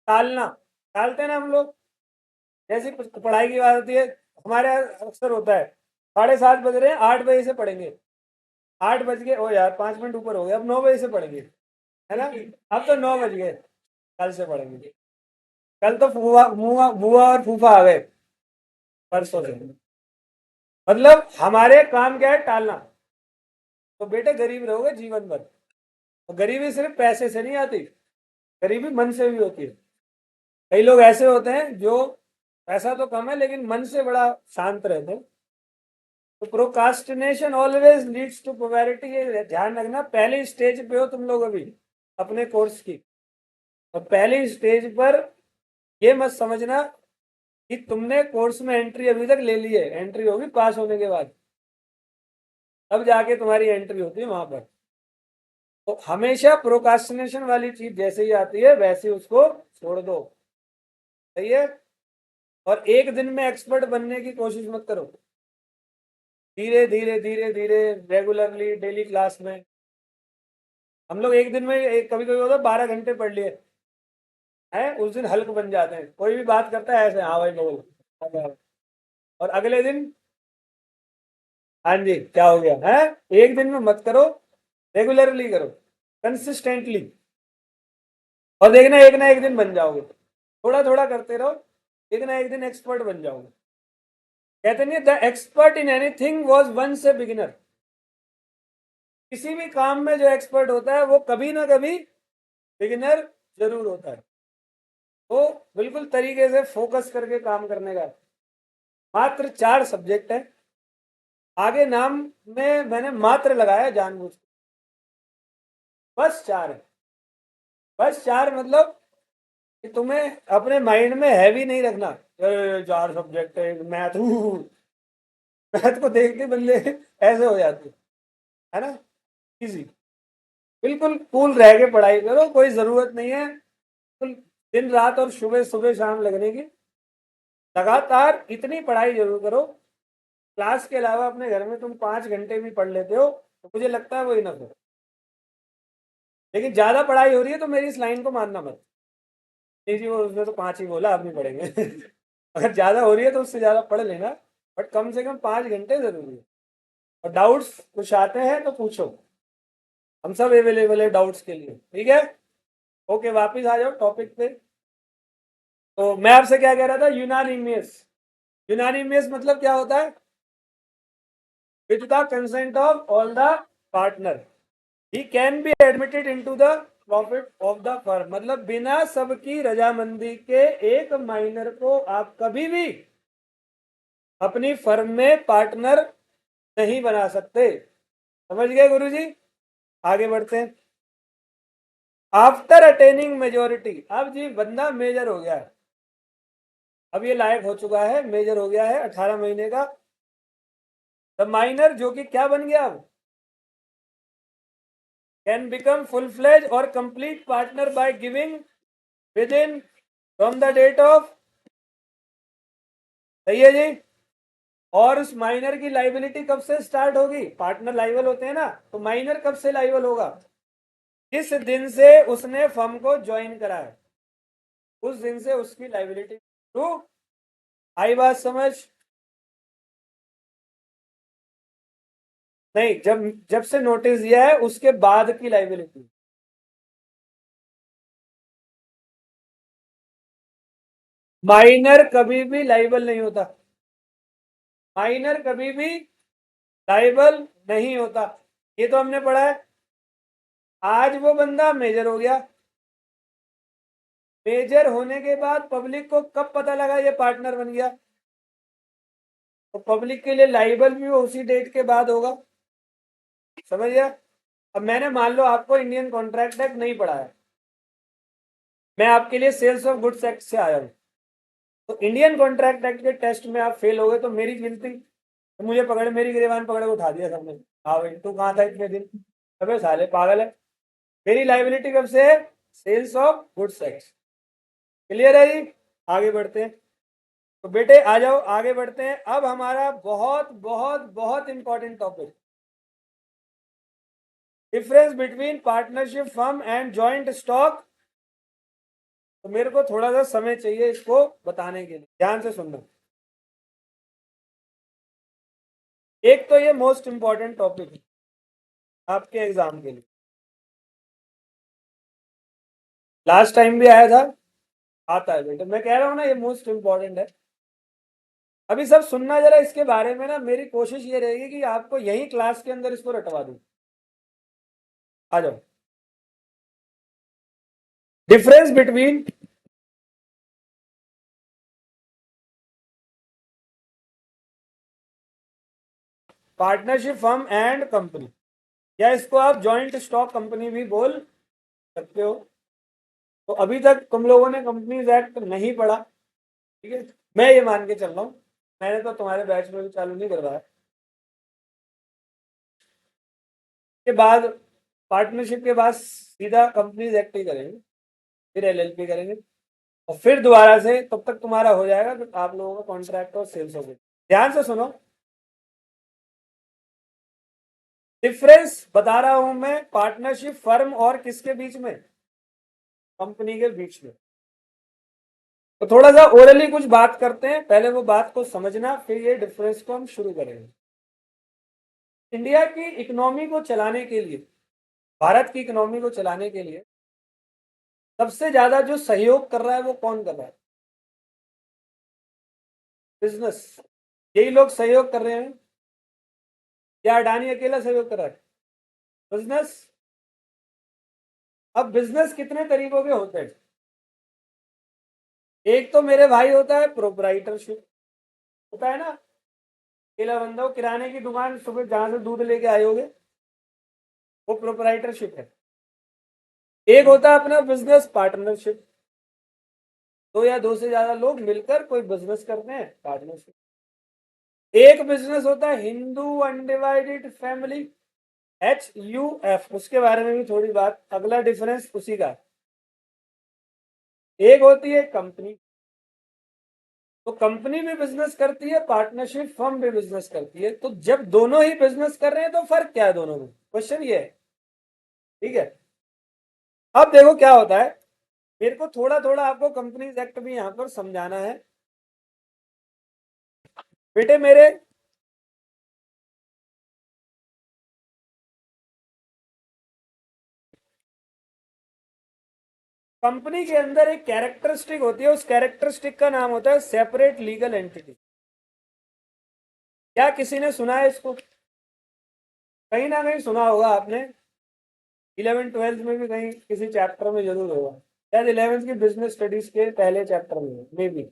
टालना, टालते हैं ना हम लोग। जैसे पढ़ाई की बात होती है, हमारे यहाँ अक्सर होता है 7:30 बज रहे हैं, 8 बजे से पढ़ेंगे। 8 बज गए, ओ यार 5 मिनट ऊपर हो गए, अब 9 बजे से पढ़ेंगे, है ना। अब तो 9 बज गए, कल से पढ़ेंगे। कल तो फूफा मुआ बुआ और फूफा आ गए, परसों से। मतलब हमारे काम क्या है, टालना। तो बेटे गरीब रहोगे जीवन भर। और गरीबी सिर्फ पैसे से नहीं आती, गरीबी मन से भी होती है। कई लोग ऐसे होते हैं जो पैसा तो कम है लेकिन मन से बड़ा शांत रहते हैं। तो procrastination always leads to poverty, ये ध्यान रखना। पहली स्टेज पे हो तुम लोग अभी अपने कोर्स की, और पहली स्टेज पर ये मत समझना कि तुमने कोर्स में एंट्री अभी तक ले ली है। एंट्री होगी पास होने के बाद, अब जाके तुम्हारी एंट्री होती है वहां पर। तो हमेशा प्रोकास्टिनेशन वाली चीज जैसे ही आती है वैसे ही उसको छोड़ दो, सही है। और एक दिन में एक्सपर्ट बनने की कोशिश मत करो। धीरे धीरे धीरे धीरे, रेगुलरली, डेली क्लास में। हम लोग एक दिन में कभी कभी होता है 12 घंटे पढ़ लिए हैं, उस दिन हल्क बन जाते हैं। कोई भी बात करता है ऐसे, हाँ भाई बोल, और अगले दिन हाँ जी क्या हो गया है। एक दिन में मत करो, रेगुलरली करो, कंसिस्टेंटली। और देखना एक ना एक दिन बन जाओगे। थोड़ा थोड़ा करते रहो, एक ना एक दिन एक्सपर्ट बन जाओगे। कहते नहीं, the expert in anything was once a beginner. किसी भी काम में जो एक्सपर्ट होता है वो कभी ना कभी बिगिनर जरूर होता है। तो बिल्कुल तरीके से फोकस करके काम करने का। मात्र 4 सब्जेक्ट है, आगे नाम में मैंने मात्र लगाया जानबूझ के। बस 4 है, बस 4 मतलब कि तुम्हें अपने माइंड में हैवी नहीं रखना। 4 सब्जेक्ट है, मैथ, मैथ को देखते बंदे ऐसे हो जाते, है ना। इजी, बिल्कुल कूल रह के पढ़ाई करो, कोई जरूरत नहीं है बिल्कुल दिन रात और सुबह सुबह शाम लगने की। लगातार इतनी पढ़ाई जरूर करो, क्लास के अलावा अपने घर में तुम 5 घंटे भी पढ़ लेते हो तो मुझे लगता है वो इनफ है। लेकिन ज्यादा पढ़ाई हो रही है तो मेरी इस लाइन को मानना मत। नहीं जी वो उसने तो 5 ही बोला, अब नहीं पढ़ेंगे। अगर ज्यादा हो रही है तो उससे ज्यादा पढ़ लेना, बट कम से कम 5 घंटे जरूरी है। और डाउट्स कुछ आते हैं तो पूछो, हम सब अवेलेबल है डाउट्स के लिए, ठीक है। ओके, वापिस आ जाओ टॉपिक पे। तो मैं आपसे क्या कह रहा था, यूनानिमियस। यूनानिमियस मतलब क्या होता है, with the consent of all the partner he can be admitted into the profit of the firm. मतलब बिना सबकी रजामंदी के एक माइनर को आप कभी भी अपनी फर्म में पार्टनर नहीं बना सकते। समझ गए गुरुजी। आगे बढ़ते हैं। आफ्टर अटेनिंग मेजोरिटी, अब जी बंदा मेजर हो गया है, अब ये लायक हो चुका है, मेजर हो गया है 18 महीने का। द माइनर जो कि क्या बन गया अब, कैन बिकम फुल फ्लेज और complete partner by giving within from the date of, सही है जी। और उस माइनर की लाइबिलिटी कब से स्टार्ट होगी, पार्टनर लाइबल होते हैं ना, तो माइनर कब से लाइबल होगा, जिस दिन से उसने फर्म को ज्वाइन करा है उस दिन से उसकी लाइबिलिटी टू। आई बात समझ। नहीं, जब जब से नोटिस दिया है उसके बाद की लाइबिलिटी। माइनर कभी भी लाइबल नहीं होता, माइनर कभी भी लाइबल नहीं होता, ये तो हमने पढ़ा है। आज वो बंदा मेजर हो गया, मेजर होने के बाद पब्लिक को कब पता लगा ये पार्टनर बन गया, तो पब्लिक के लिए लाइबल भी वो उसी डेट के बाद होगा। समझ गया। अब मैंने मान लो आपको इंडियन कॉन्ट्रैक्ट एक्ट नहीं पढ़ा है, मैं आपके लिए सेल्स ऑफ गुड्स एक्ट से आया हूँ, तो इंडियन कॉन्ट्रैक्ट एक्ट के टेस्ट में आप फेल हो गए तो मेरी गिनती, तो मुझे पकड़, मेरी गिरबान पकड़ के उठा दिया सबने। हाँ भाई तू कहाँ था इतने दिन, अबे साले पागल है। मेरी लाइबिलिटी कब से है, sales of goods act. Clear है जी। आगे बढ़ते हैं। तो बेटे आ जाओ आगे बढ़ते हैं। अब हमारा बहुत बहुत बहुत important topic, difference between partnership firm and joint stock. तो मेरे को थोड़ा सा समय चाहिए इसको बताने के लिए, ध्यान से सुनना। एक तो ये मोस्ट इंपॉर्टेंट टॉपिक है आपके एग्जाम के लिए, लास्ट टाइम भी आया था, आता है बेटा, मैं कह रहा हूँ ना ये मोस्ट इंपॉर्टेंट है। अभी सब सुनना जरा इसके बारे में ना, मेरी कोशिश ये रहेगी कि आपको यही क्लास के अंदर इसको रटवा दूं। आ जाओ। Difference between partnership firm and company, या इसको आप जॉइंट स्टॉक कंपनी भी बोल सकते हो। तो अभी तक तुम लोगों ने कंपनीज एक्ट नहीं पढ़ा, ठीक है, मैं ये मान के चल रहा हूँ, मैंने तो तुम्हारे बैच में भी चालू नहीं करवाया। के बाद पार्टनरशिप के बाद सीधा कंपनीज एक्ट ही करेंगे, फिर एलएलपी करेंगे, और फिर दोबारा से तब तक तुम्हारा हो जाएगा तो आप लोगों का कॉन्ट्रैक्ट और सेल्स हो गए। ध्यान से सुनो, डिफरेंस बता रहा हूं मैं पार्टनरशिप फर्म और किसके बीच में, कंपनी के बीच में। तो थोड़ा सा ओरली कुछ बात करते हैं, पहले वो बात को समझना, फिर ये डिफरेंस को हम शुरू करेंगे। इंडिया की इकोनॉमी को चलाने के लिए, भारत की इकोनॉमी को चलाने के लिए सबसे ज्यादा जो सहयोग कर रहा है वो कौन कर रहा है, बिजनेस। यही लोग सहयोग कर रहे हैं, या अडानी अकेला सहयोग कर रहा है, बिजनेस। अब बिजनेस कितने तरीकों के होते हैं, एक तो मेरे भाई होता है प्रोपराइटरशिप, होता है ना, अकेला बंदा हो, किराने की दुकान, सुबह जहां से दूध लेके आए होगे, वो प्रोपराइटरशिप है। एक होता है अपना बिजनेस पार्टनरशिप, दो या दो से ज्यादा लोग मिलकर कोई बिजनेस करते हैं, पार्टनरशिप। एक बिजनेस होता है हिंदू अनडिवाइडेड फैमिली, HUF, उसके बारे में भी थोड़ी बात, अगला डिफरेंस उसी का। एक होती है कंपनी, तो कंपनी भी बिजनेस करती है, पार्टनरशिप फर्म भी बिजनेस करती है, तो जब दोनों ही बिजनेस कर रहे हैं तो फर्क क्या है दोनों में, क्वेश्चन ये है, ठीक है। अब देखो क्या होता है, मेरे को थोड़ा थोड़ा आपको कंपनीज एक्ट भी यहां पर समझाना है बेटे मेरे। कंपनी के अंदर एक कैरेक्टरिस्टिक होती है, उस कैरेक्टरिस्टिक का नाम होता है सेपरेट लीगल एंटिटी। क्या किसी ने सुना है इसको, कहीं ना कहीं सुना होगा आपने, 11th 12th में भी कहीं किसी चैप्टर में जरूर होगा, शायद 11th की बिजनेस स्टडीज के पहले चैप्टर में मे बी।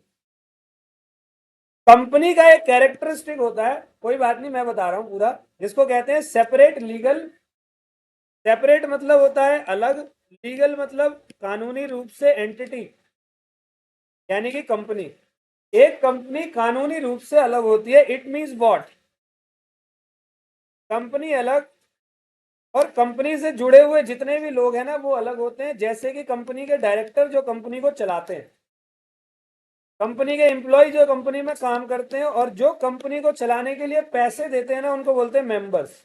कंपनी का एक कैरेक्टरिस्टिक होता है, कोई बात नहीं मैं बता रहा हूं पूरा, जिसको कहते हैं सेपरेट लीगल। सेपरेट मतलब होता है अलग, लीगल मतलब कानूनी रूप से एंटिटी, यानी कि कंपनी। एक कंपनी कानूनी रूप से अलग होती है, इट मींस व्हाट, कंपनी अलग, और कंपनी से जुड़े हुए जितने भी लोग हैं ना वो अलग होते हैं, जैसे कि कंपनी के डायरेक्टर जो कंपनी को चलाते हैं, कंपनी के एम्प्लॉय जो कंपनी में काम करते हैं, और जो कंपनी को चलाने के लिए पैसे देते हैं ना उनको बोलते हैं मेंबर्स।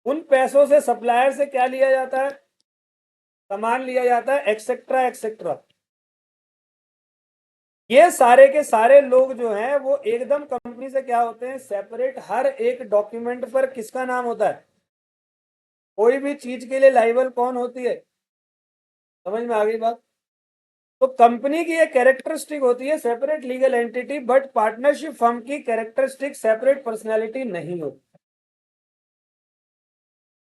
उन पैसों से सप्लायर से क्या लिया जाता है, सामान लिया जाता है, एक्सेट्रा एक्सेट्रा। ये सारे के सारे लोग जो हैं वो एकदम कंपनी से क्या होते हैं, सेपरेट। हर एक डॉक्यूमेंट पर किसका नाम होता है, कोई भी चीज के लिए लाइबल कौन होती है, समझ में आ गई बात। तो कंपनी की एक कैरेक्टरिस्टिक होती है separate legal entity, but partnership firm की कैरेक्टरिस्टिक सेपरेट पर्सनैलिटी नहीं होती।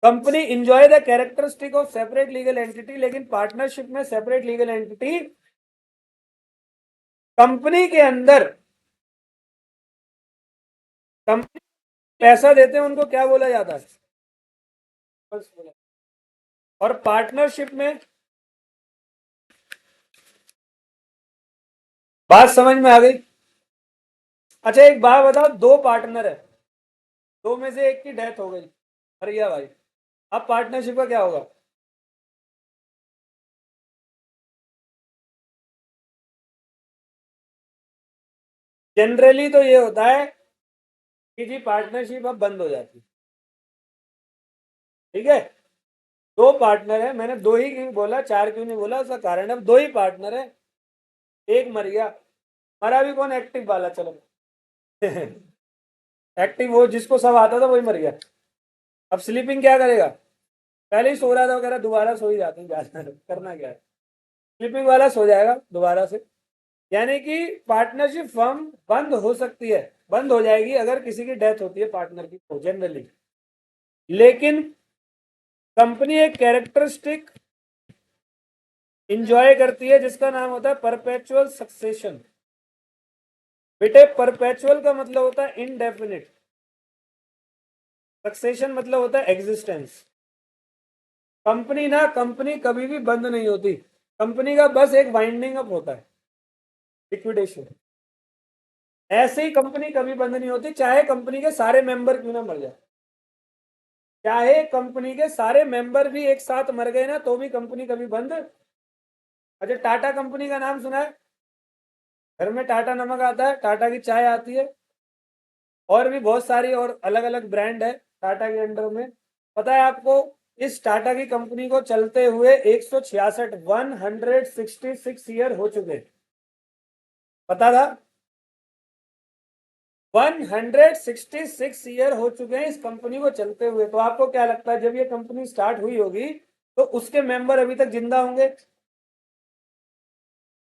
Company enjoy the characteristic of separate legal entity, लेकिन पार्टनरशिप में सेपरेट लीगल एंटिटी कंपनी के अंदर, कंपनी पैसा देते हैं उनको क्या बोला जाता है, और पार्टनरशिप में, बात समझ में आ गई। अच्छा एक बात बताओ, दो पार्टनर है, दो में से एक की डेथ हो गई, मर गया भाई, अब पार्टनरशिप का क्या होगा, जनरली तो ये होता है कि जी पार्टनरशिप अब बंद हो जाती है, ठीक है। दो पार्टनर है, मैंने दो ही क्यों बोला, चार क्यों नहीं बोला, उसका कारण है अब दो ही पार्टनर है, एक मर गया, मरा भी कौन, एक्टिव वाला, चलो एक्टिव वो जिसको सब आता था वही मर गया। अब स्लीपिंग क्या करेगा, पहले ही सो रहा था वगैरह, दोबारा सो ही जाते हैं ज्यादा, करना क्या है, स्लीपिंग वाला सो जाएगा दोबारा से। यानी कि पार्टनरशिप फर्म बंद हो सकती है, बंद हो जाएगी अगर किसी की डेथ होती है पार्टनर की तो जनरली। लेकिन कंपनी एक कैरेक्टरिस्टिक इंजॉय करती है जिसका नाम होता है परपेचुअल सक्सेशन। बेटे परपेचुअल का मतलब होता है इनडेफिनिट, सक्सेशन मतलब होता है एग्जिस्टेंस। कंपनी कभी भी बंद नहीं होती, कंपनी का बस एक वाइंडिंग अप होता है, लिक्विडेशन। ऐसे ही कंपनी कभी बंद नहीं होती, चाहे कंपनी के सारे मेंबर क्यों ना मर जाए, चाहे कंपनी के सारे मेंबर भी एक साथ मर गए ना तो भी कंपनी कभी बंद। अच्छा टाटा कंपनी का नाम सुना है, घर में टाटा नमक आता है, टाटा की चाय आती है, और भी बहुत सारी और अलग अलग ब्रांड है टाटा के अंडर में। पता है आपको इस टाटा की कंपनी को चलते हुए 166 166 ईयर हो चुके हैं, पता था? 166 ईयर हो चुके हैं इस कंपनी को चलते हुए। तो आपको क्या लगता है जब ये कंपनी स्टार्ट हुई होगी तो उसके मेंबर अभी तक जिंदा होंगे?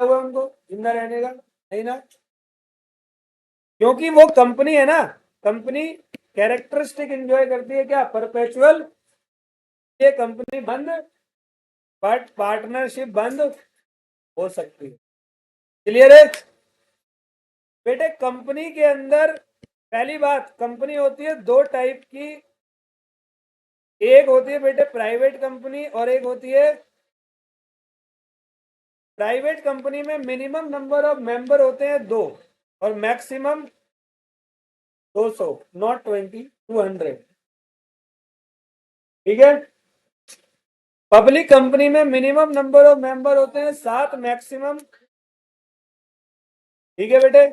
हुआ उनको जिंदा रहने का? नहीं ना, क्योंकि वो कंपनी है ना, कंपनी कैरेक्टरिस्टिक एंजॉय करती है क्या, परपेचुअल। ये कंपनी बंद, बट पार्टनरशिप बंद हो सकती है। क्लियर है बेटे? कंपनी के अंदर पहली बात, कंपनी होती है दो टाइप की, एक होती है बेटे प्राइवेट कंपनी और एक होती है, प्राइवेट कंपनी में मिनिमम नंबर ऑफ मेंबर होते हैं 2 और मैक्सिमम 200, नॉट 20, 200। ठीक है, पब्लिक कंपनी में मिनिमम नंबर ऑफ मेंबर होते हैं 7, मैक्सिमम। ठीक है बेटे,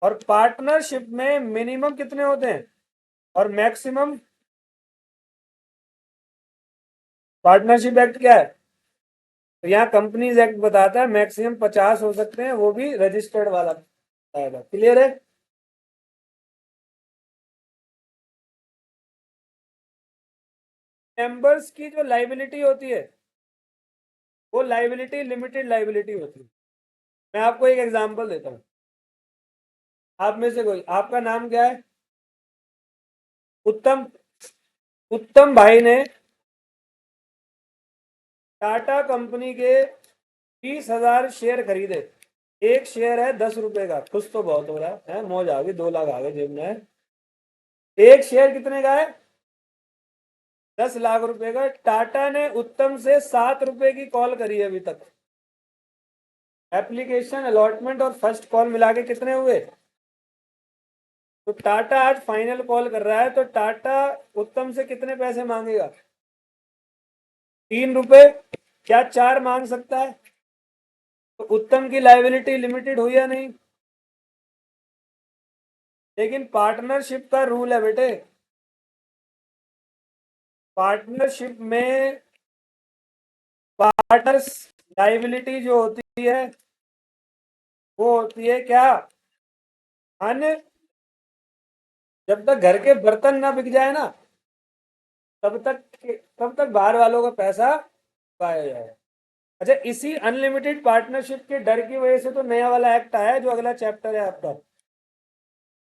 और पार्टनरशिप में मिनिमम कितने होते हैं और मैक्सिमम? पार्टनरशिप एक्ट क्या है, तो यहाँ कंपनीज एक्ट बताता है मैक्सिमम 50 हो सकते हैं, वो भी रजिस्टर्ड वाला आएगा। क्लियर है? मेंबर्स की जो लाइबिलिटी होती है वो लाइबिलिटी लिमिटेड लाइबिलिटी होती है। मैं आपको एक एग्जांपल देता हूँ, आप में से कोई, आपका नाम क्या है? उत्तम। उत्तम भाई ने टाटा कंपनी के 20,000 शेयर खरीदे, एक शेयर है 10 रुपए का, कुछ तो बहुत हो रहा है, मौज आ गई, 2 लाख आ गए जेब में है। एक शेयर कितने का है? 10 लाख रुपए का। टाटा ने उत्तम से 7 रुपए की कॉल करी है अभी तक, एप्लीकेशन अलॉटमेंट और फर्स्ट कॉल मिला के कितने हुए? तो टाटा आज फाइनल कॉल कर रहा है, तो टाटा उत्तम से कितने पैसे मांगेगा? 3 रुपए, क्या 4 मांग सकता है? तो उत्तम की लाइबिलिटी लिमिटेड हुई या नहीं? लेकिन पार्टनरशिप का रूल है बेटे, पार्टनरशिप में पार्टनर्स लाइबिलिटी जो होती है वो होती है क्या, अन, जब तक घर के बर्तन ना बिक जाए ना तब तक, तब तक बाहर वालों का पैसा पाया जाए। अच्छा इसी अनलिमिटेड पार्टनरशिप के डर की वजह से तो नया वाला एक्ट आया है जो अगला चैप्टर है आपका,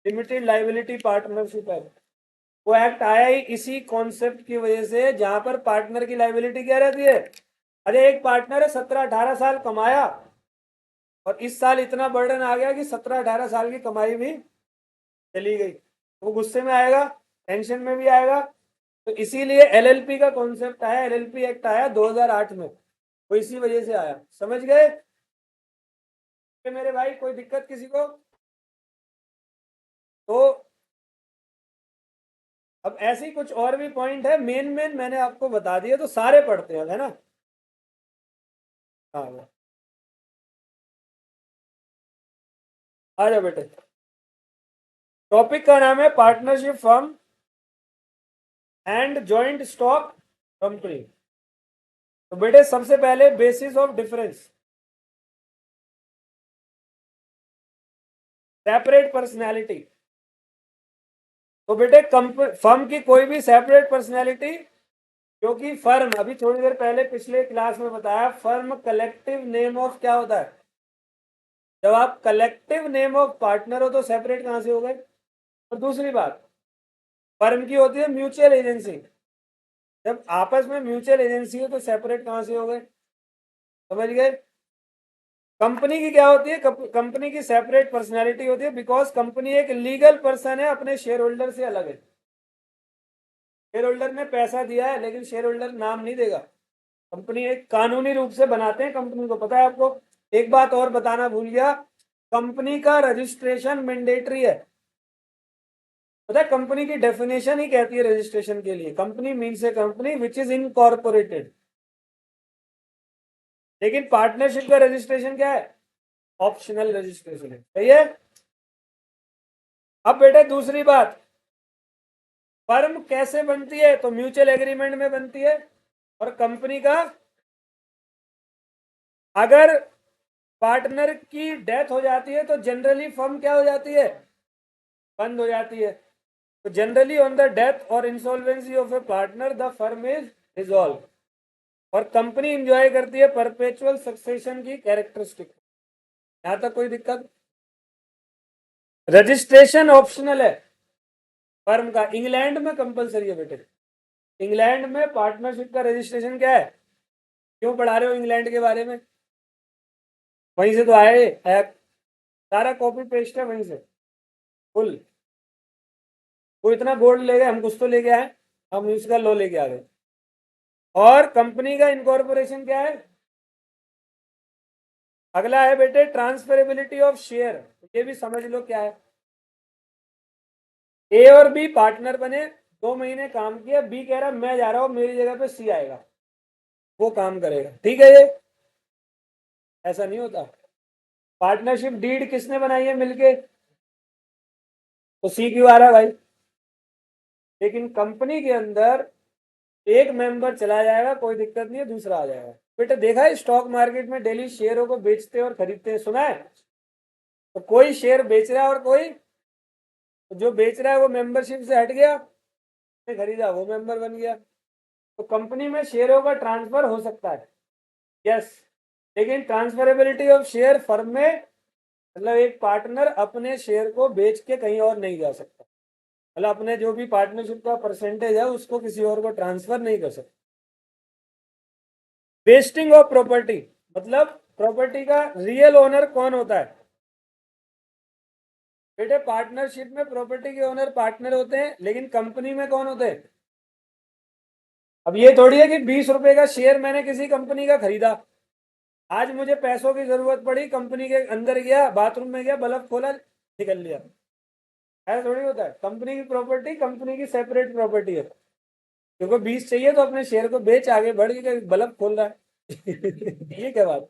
लिमिटेड लाइबिलिटी पार्टनरशिप एक्ट। वो एक्ट आया ही इसी कॉन्सेप्ट की वजह से जहां पर पार्टनर की लाइबिलिटी क्या रहती है। अरे एक पार्टनर है, 17-18 साल कमाया और इस साल इतना बर्डन आ गया कि 17-18 साल की कमाई भी चली गई, वो गुस्से में आएगा, टेंशन में भी आएगा। तो इसीलिए एलएलपी का कॉन्सेप्ट आया, एलएलपी एक्ट आया 2008 में, वो इसी वजह से आया। समझ गए मेरे भाई? कोई दिक्कत किसी को? तो अब ऐसे ही कुछ और भी पॉइंट है, मेन मेन मैंने आपको बता दिया, तो सारे पढ़ते हैं, है ना? हाँ आ जाओ बेटे। टॉपिक का नाम है partnership firm and joint stock company. तो बेटे सबसे पहले basis of difference, separate personality. तो बेटे फर्म की कोई भी सेपरेट पर्सनैलिटी, क्योंकि फर्म अभी थोड़ी देर पहले पिछले क्लास में बताया, फर्म कलेक्टिव नेम ऑफ क्या होता है? जब आप कलेक्टिव नेम ऑफ पार्टनर हो तो सेपरेट कहां से हो गए? और दूसरी बात, फर्म की होती है म्यूचुअल एजेंसी, जब आपस में म्यूचुअल एजेंसी हो तो सेपरेट कहां से हो गए? समझ गए? कंपनी की क्या होती है? कंपनी की सेपरेट पर्सनैलिटी होती है बिकॉज कंपनी एक लीगल पर्सन है, अपने शेयर होल्डर से अलग है। शेयर होल्डर ने पैसा दिया है लेकिन शेयर होल्डर नाम नहीं देगा। कंपनी एक कानूनी रूप से बनाते हैं कंपनी को, पता है आपको? एक बात और बताना भूल गया, कंपनी का रजिस्ट्रेशन मैंडेटरी है। पता है कंपनी की डेफिनेशन ही कहती है रजिस्ट्रेशन के लिए, company means A company which is incorporated. लेकिन पार्टनरशिप का रजिस्ट्रेशन क्या है? ऑप्शनल रजिस्ट्रेशन है। सही है? अब बेटे दूसरी बात, फर्म कैसे बनती है? तो म्यूचुअल एग्रीमेंट में बनती है। और कंपनी का, अगर पार्टनर की डेथ हो जाती है तो जनरली फर्म क्या हो जाती है? बंद हो जाती है। तो जनरली ऑन द डेथ और insolvency of A partner the firm is dissolve. और कंपनी इंजॉय करती है परपेचुअल सक्सेशन की कैरेक्टरिस्टिक। यहां तक कोई दिक्कत? रजिस्ट्रेशन ऑप्शनल है फर्म का, इंग्लैंड में कंपलसरी है बेटे। इंग्लैंड में पार्टनरशिप का रजिस्ट्रेशन क्या है? क्यों पढ़ा रहे हो इंग्लैंड के बारे में? वहीं से तो आए ऐप, सारा कॉपी पेस्ट है वहीं से फुल। वो इतना गोल्ड ले गए, हम कुछ तो लेके आए, हम उसका लॉ लेके आ गए। और कंपनी का इनकॉर्पोरेशन क्या है? अगला है बेटे ट्रांसफरेबिलिटी ऑफ शेयर। ये भी समझ लो क्या है। ए और बी पार्टनर बने, 2 महीने काम किया, बी कह रहा मैं जा रहा हूं, मेरी जगह पे सी आएगा, वो काम करेगा। ठीक है? ये ऐसा नहीं होता। पार्टनरशिप डीड किसने बनाई है? मिलके। तो सी क्यों आ रहा है भाई? लेकिन कंपनी के अंदर एक मेंबर चला जाएगा, कोई दिक्कत नहीं है, दूसरा आ जाएगा। बेटा देखा है स्टॉक मार्केट में डेली शेयरों को बेचते और खरीदते हैं, सुना है? तो कोई शेयर बेच रहा है और कोई, तो जो बेच रहा है वो मेंबरशिप से हट गया, खरीदा वो मेंबर बन गया। तो कंपनी में शेयरों का ट्रांसफर हो सकता है, यस। लेकिन ट्रांसफरेबिलिटी ऑफ शेयर फर्म में, मतलब एक पार्टनर अपने शेयर को बेच के कहीं और नहीं जा सकता, मतलब अपने जो भी पार्टनरशिप का परसेंटेज है उसको किसी और को ट्रांसफर नहीं कर सकता। वेस्टिंग ऑफ प्रॉपर्टी, मतलब प्रॉपर्टी का रियल ओनर कौन होता है? बेटे पार्टनरशिप में प्रॉपर्टी के ओनर पार्टनर होते हैं, लेकिन कंपनी में कौन होते हैं? अब ये थोड़ी है कि 20 रुपए का शेयर मैंने किसी कंपनी का खरीदा, आज मुझे पैसों की जरूरत पड़ी, कंपनी के अंदर गया, बाथरूम में गया, बल्ब खोला, निकल लिया। ऐसा थोड़ी होता है। कंपनी की प्रॉपर्टी कंपनी की सेपरेट प्रॉपर्टी है। क्योंकि 20 चाहिए तो अपने शेयर को बेच, आगे बढ़ के बल्ब खोल रहा है। ये क्या बात?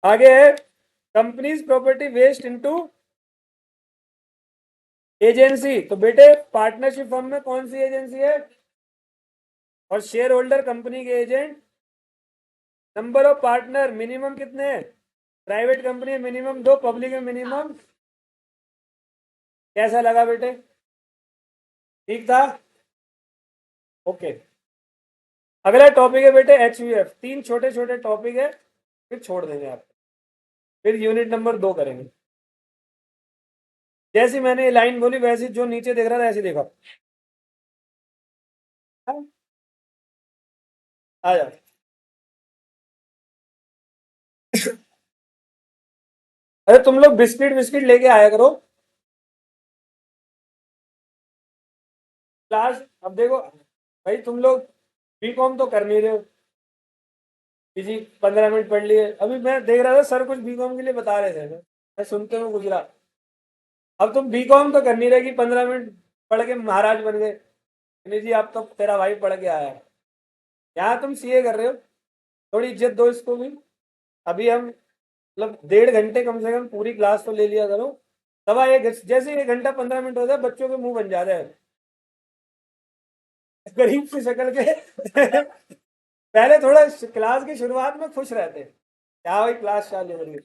आगे है companies property vest into agency. तो बेटे पार्टनरशिप फर्म में कौन सी एजेंसी है? और शेयर होल्डर कंपनी के agent. Number of partner minimum कितने हैं? प्राइवेट कंपनी में मिनिमम 2, पब्लिक में मिनिमम। कैसा लगा बेटे? ठीक था? ओके। अगला टॉपिक है बेटे HUF। 3 छोटे छोटे टॉपिक है, फिर छोड़ देंगे आप, फिर यूनिट नंबर 2 करेंगे। जैसी मैंने लाइन बोली वैसी जो नीचे देख रहा था ऐसे देखा। हाँ? आ जा। अरे तुम लोग बिस्किट बिस्किट लेके आया करो क्लास। अब देखो भाई, तुम लोग बीकॉम तो कर नहीं रहे हो, किसी 15 मिनट पढ़ लिए। अभी मैं देख रहा था सर कुछ बीकॉम के लिए बता रहे थे, मैं सुनते हुए गुजरा। अब तुम बीकॉम तो कर नहीं रहे कि 15 मिनट पढ़ के महाराज बन गए। नहीं जी, अब तो तेरा भाई पढ़ के आया है। यहाँ तुम सीए कर रहे हो, थोड़ी इज्जत दो इसको भी। अभी हम मतलब 1.5 घंटे कम से कम पूरी क्लास तो ले लिया करो। सवा एक, जैसे 1 घंटा 15 मिनट हो जाए बच्चों के मुंह बन जाते हैं गरीब सी शक्ल के। पहले थोड़ा क्लास की शुरुआत में खुश रहते, क्या भाई क्लास चालू हो रही है।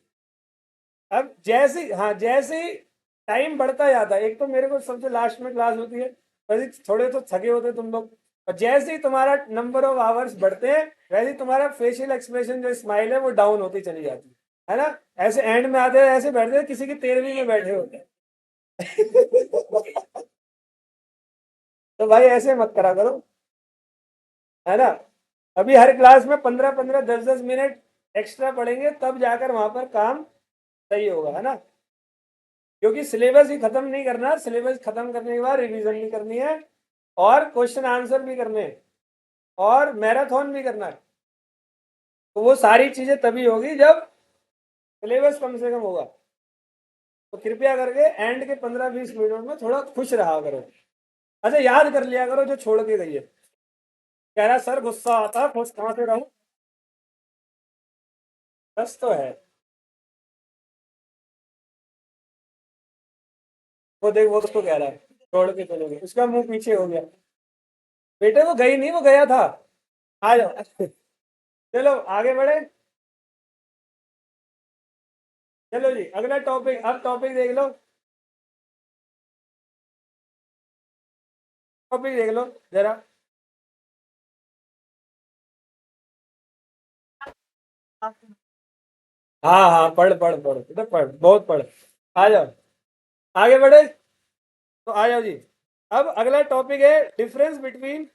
अब जैसे, हाँ जैसे टाइम बढ़ता जाता है। एक तो मेरे को सबसे लास्ट में क्लास होती है, वैसे थोड़े तो थके होते तुम लोग, और जैसे ही तुम्हारा नंबर ऑफ आवर्स बढ़ते हैं वैसे ही तुम्हारा फेशियल एक्सप्रेशन जो स्माइल है वो डाउन होती चली जाती है ना। ऐसे एंड में आते हैं, ऐसे बैठते हैं किसी की 13वीं में बैठे होते हैं। तो भाई ऐसे मत करा करो, है ना। अभी हर क्लास में 15-15 10-10 मिनट एक्स्ट्रा पढ़ेंगे तब जाकर वहां पर काम सही होगा, है ना। क्योंकि सिलेबस ही खत्म नहीं करना, सिलेबस खत्म करने के बाद रिवीजन भी करनी है और क्वेश्चन आंसर भी करने हैं और मैराथन भी करना है। तो वो सारी चीजें तभी होगी जब सिलेबस कम से कम होगा। तो कृपया करके एंड के 15-20 मिनट में थोड़ा खुश रहा करो। अच्छा याद कर लिया करो जो छोड़ के गई है। कह रहा सर गुस्सा आता है, खुश कहाँ से रहूं। बस तो है। वो देख वो उसको कह रहा है छोड़ के चले गए, उसका मुंह पीछे हो गया। बेटे वो गई नहीं, वो गया था। आ जाओ। चलो आगे बढ़े। चलो जी अगला टॉपिक, अब टॉपिक देख लो, टॉपिक देख लो जरा। हाँ हाँ पढ़ पढ़ पढ़ बेटा पढ़, बहुत पढ़। आ जाओ आगे बढ़े। तो आ जाओ जी। अब अगला टॉपिक है difference between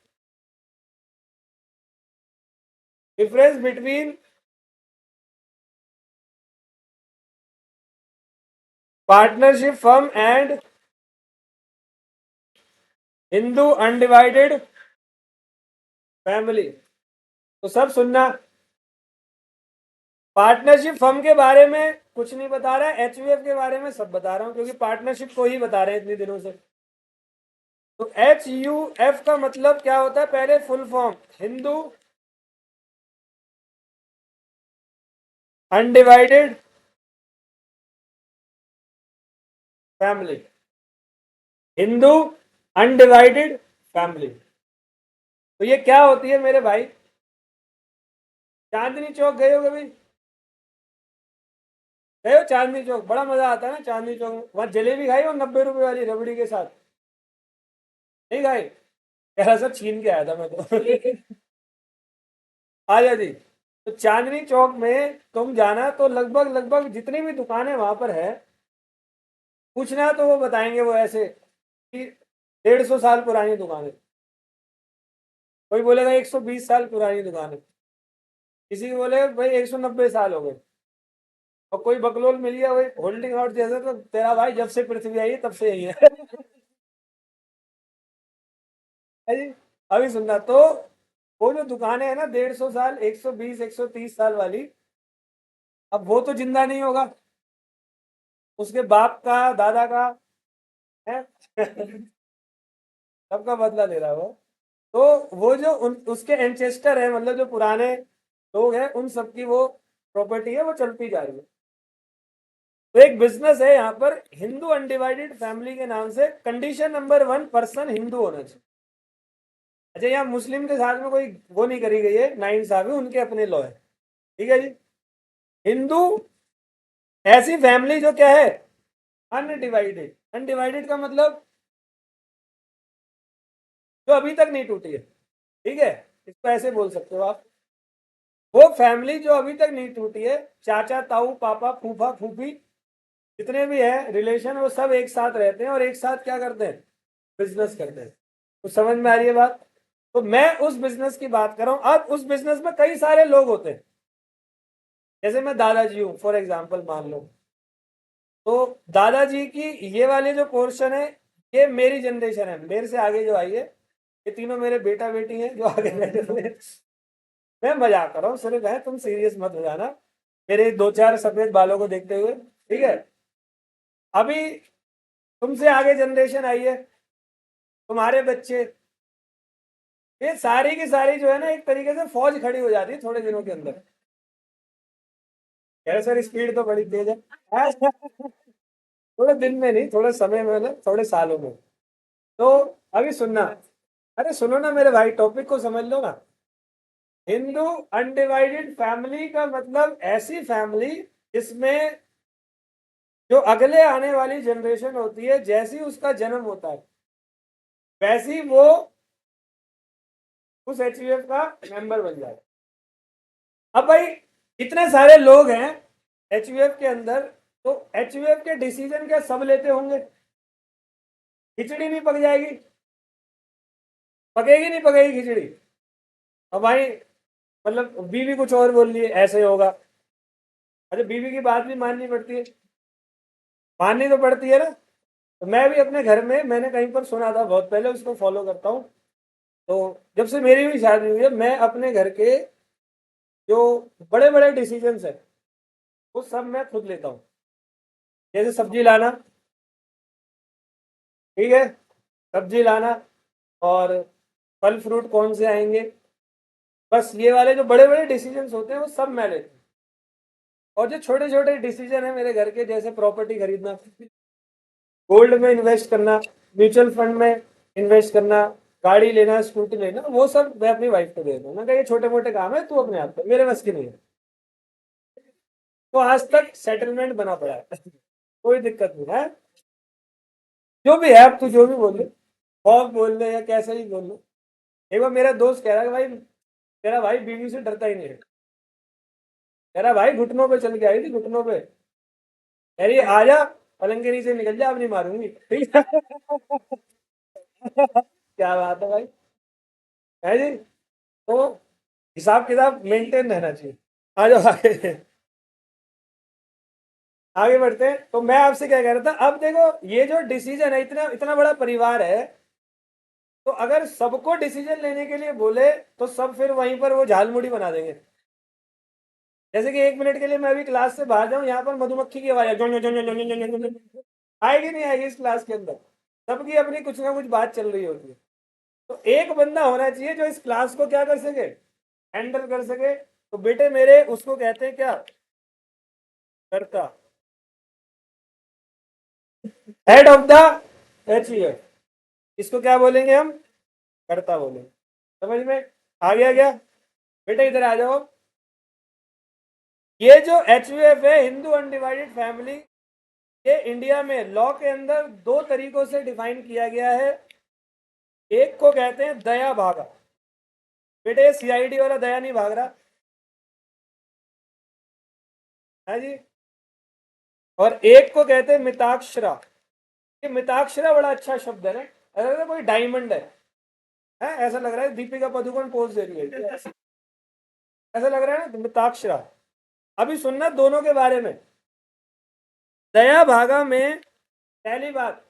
partnership firm and Hindu undivided family. तो सब सुनना। पार्टनरशिप फर्म के बारे में कुछ नहीं बता रहा है, एचयूएफ के बारे में सब बता रहा हूं क्योंकि पार्टनरशिप को ही बता रहे हैं इतने दिनों से। तो एचयूएफ का मतलब क्या होता है, पहले full form, Hindu undivided family. Hindu undivided family. तो ये क्या होती है मेरे भाई। चांदनी चौक गए हो कभी? गए हो चांदनी चौक? बड़ा मजा आता है ना चांदनी चौक में। वहां जलेबी खाई हो 90 रुपए वाली रबड़ी के साथ? नहीं खाई? कह रहा सर छीन के आया था मैं तो। आ जा जी। तो चांदनी चौक में तुम जाना तो लगभग लगभग जितनी भी दुकानें वहां पर है, पूछना तो वो बताएंगे वो ऐसे कि 150 साल पुरानी दुकान है। कोई बोलेगा 120 साल पुरानी दुकान है, किसी को बोले भाई 190 साल हो गए। और कोई बकलोल मिल गया भाई होल्डिंग आउट जैसा, तो तेरा भाई जब से पृथ्वी आई है तब से यही है। है जी। अभी सुनना तो, वो जो दुकानें है ना 150 साल, 120, 130 साल वाली, अब वो तो जिंदा नहीं होगा, उसके बाप का दादा का है। सबका बदला ले रहा है वो। तो वो जो उसके एंचेस्टर है, मतलब जो पुराने लोग हैं, उन सबकी वो प्रॉपर्टी है, वो चलती जा रही है। तो एक बिजनेस है यहाँ पर हिंदू अनडिवाइडेड फैमिली के नाम से। कंडीशन नंबर 1, पर्सन हिंदू होना चाहिए। अच्छा यहाँ मुस्लिम के साथ में कोई वो नहीं करी गई है नाइंसाफी, उनके अपने लॉ है। ठीक है जी। हिंदू ऐसी फैमिली जो क्या है, अनडिवाइडेड। अनडिवाइडेड का मतलब जो अभी तक नहीं टूटी है। ठीक है, इसको ऐसे बोल सकते हो आप। वो फैमिली जो अभी तक नहीं टूटी है, चाचा ताऊ पापा फूफा फूफी जितने भी हैं रिलेशन, वो सब एक साथ रहते हैं और एक साथ क्या करते हैं, बिजनेस करते हैं। तो समझ में आ रही है बात। तो मैं उस बिजनेस की बात कर रहा हूं। अब उस बिजनेस में कई सारे लोग होते हैं, जैसे मैं दादाजी हूं फॉर एग्जाम्पल मान लो। तो दादाजी की ये वाले जो पोर्शन है, ये मेरी जनरेशन है, मेरे से आगे जो आई है, ये तीनों मेरे बेटा बेटी हैं जो आगे बैठे हुए हैं। मैं मजाक कर रहा हूँ सिर्फ, है तुम सीरियस मत हो जाना मेरे दो चार सफेद बालों को देखते हुए। ठीक है। अभी तुमसे आगे जनरेशन आई है, तुम्हारे बच्चे, ये सारी की सारी जो है ना एक तरीके से फौज खड़ी हो जाती है थोड़े दिनों के अंदर। यार सर स्पीड तो बड़ी तेज है। थोड़े दिन में नहीं, थोड़े समय में ना, थोड़े सालों में। तो अभी सुनना, अरे सुनो ना मेरे भाई, टॉपिक को समझ लो ना। हिंदू अनडिवाइडेड फैमिली का मतलब ऐसी फैमिली जिसमें जो अगले आने वाली जनरेशन होती है, जैसी उसका जन्म होता है वैसी वो उस एचयूएफ का मेंबर बन जाए। अब भाई इतने सारे लोग हैं एचयूएफ के अंदर, तो एचयूएफ के डिसीजन क्या सब लेते होंगे? खिचड़ी नहीं पक जाएगी? पकेगी नहीं पकेगी खिचड़ी? अब भाई मतलब बीवी कुछ और बोल रही है ऐसे होगा, अरे बीवी की बात भी माननी पड़ती है, माननी तो पड़ती है ना। तो मैं भी अपने घर में मैंने कहीं पर सुना था बहुत पहले, उसको फॉलो करता हूँ। तो जब से मेरी भी शादी हुई है, मैं अपने घर के जो बड़े बड़े डिसीजंस है वो सब मैं खुद लेता हूँ। जैसे सब्जी लाना, ठीक है, सब्जी लाना, और फल फ्रूट कौन से आएंगे, बस ये वाले जो बड़े बड़े डिसीजंस होते हैं वो सब मैं लेता हूँ। और जो छोटे छोटे डिसीजन है मेरे घर के, जैसे प्रॉपर्टी खरीदना, गोल्ड में इन्वेस्ट करना, म्यूचुअल फंड में इन्वेस्ट करना, गाड़ी लेना, स्कूटी लेना, वो सब मैं अपनी वाइफ को दे देता हूँ। मैं कहा ये छोटे मोटे काम है, तू अपने आप कर, मेरे बस की नहीं है। तो आज तक सेटलमेंट बना पड़ा है कोई दिक्कत नहीं है। जो भी है, अब तू जो भी बोल ले, खौफ बोल ले या कैसे ही बोल ले। एक बार मेरा दोस्त कह रहा है कि भाई तेरा भाई बीवी से डरता ही नहीं है। कह रहा भाई घुटनों पे चल के आई थी, घुटनों पे, कह रही आ जा पलंग के नीचे निकल जा, अब नहीं मारूंगी, ठीक है क्या बात है भाई, है जी। तो हिसाब किताब मेंटेन रहना चाहिए। आ जाओ आगे, आगे बढ़ते हैं। तो मैं आपसे क्या कह रहा था, अब देखो ये जो डिसीजन है, इतना इतना बड़ा परिवार है, तो अगर सबको डिसीजन लेने के लिए बोले तो सब फिर वहीं पर वो झालमुड़ी बना देंगे। जैसे कि 1 मिनट के लिए मैं अभी क्लास से बाहर जाऊं, यहाँ पर मधुमक्खी की आवाज आएगी नहीं आएगी इस क्लास के अंदर? सबकी अपनी कुछ ना कुछ बात चल रही होती है। तो एक बंदा होना चाहिए जो इस क्लास को क्या कर सके, हैंडल कर सके। तो बेटे मेरे उसको कहते हैं क्या, करता, हेड ऑफ द एचईएफ, इसको क्या बोलेंगे हम, करता बोलेंगे। समझ में आ गया क्या? बेटे इधर आ जाओ। ये जो एचयूएफ है, हिंदू अनडिवाइडेड फैमिली, ये इंडिया में लॉ के अंदर दो तरीकों से डिफाइन किया गया है। एक को कहते हैं दया भागा, बेटे सीआईडी वाला दया नहीं भाग रहा है जी। और एक को कहते हैं मिताक्षरा। ये मिताक्षरा बड़ा अच्छा शब्द है ना, अगर कोई डायमंड है ऐसा लग रहा है, दीपिका पादुकोण पोज दे रही है ऐसा लग रहा है ना, मिताक्षरा। अभी सुनना दोनों के बारे में। दया भागा में पहली बात,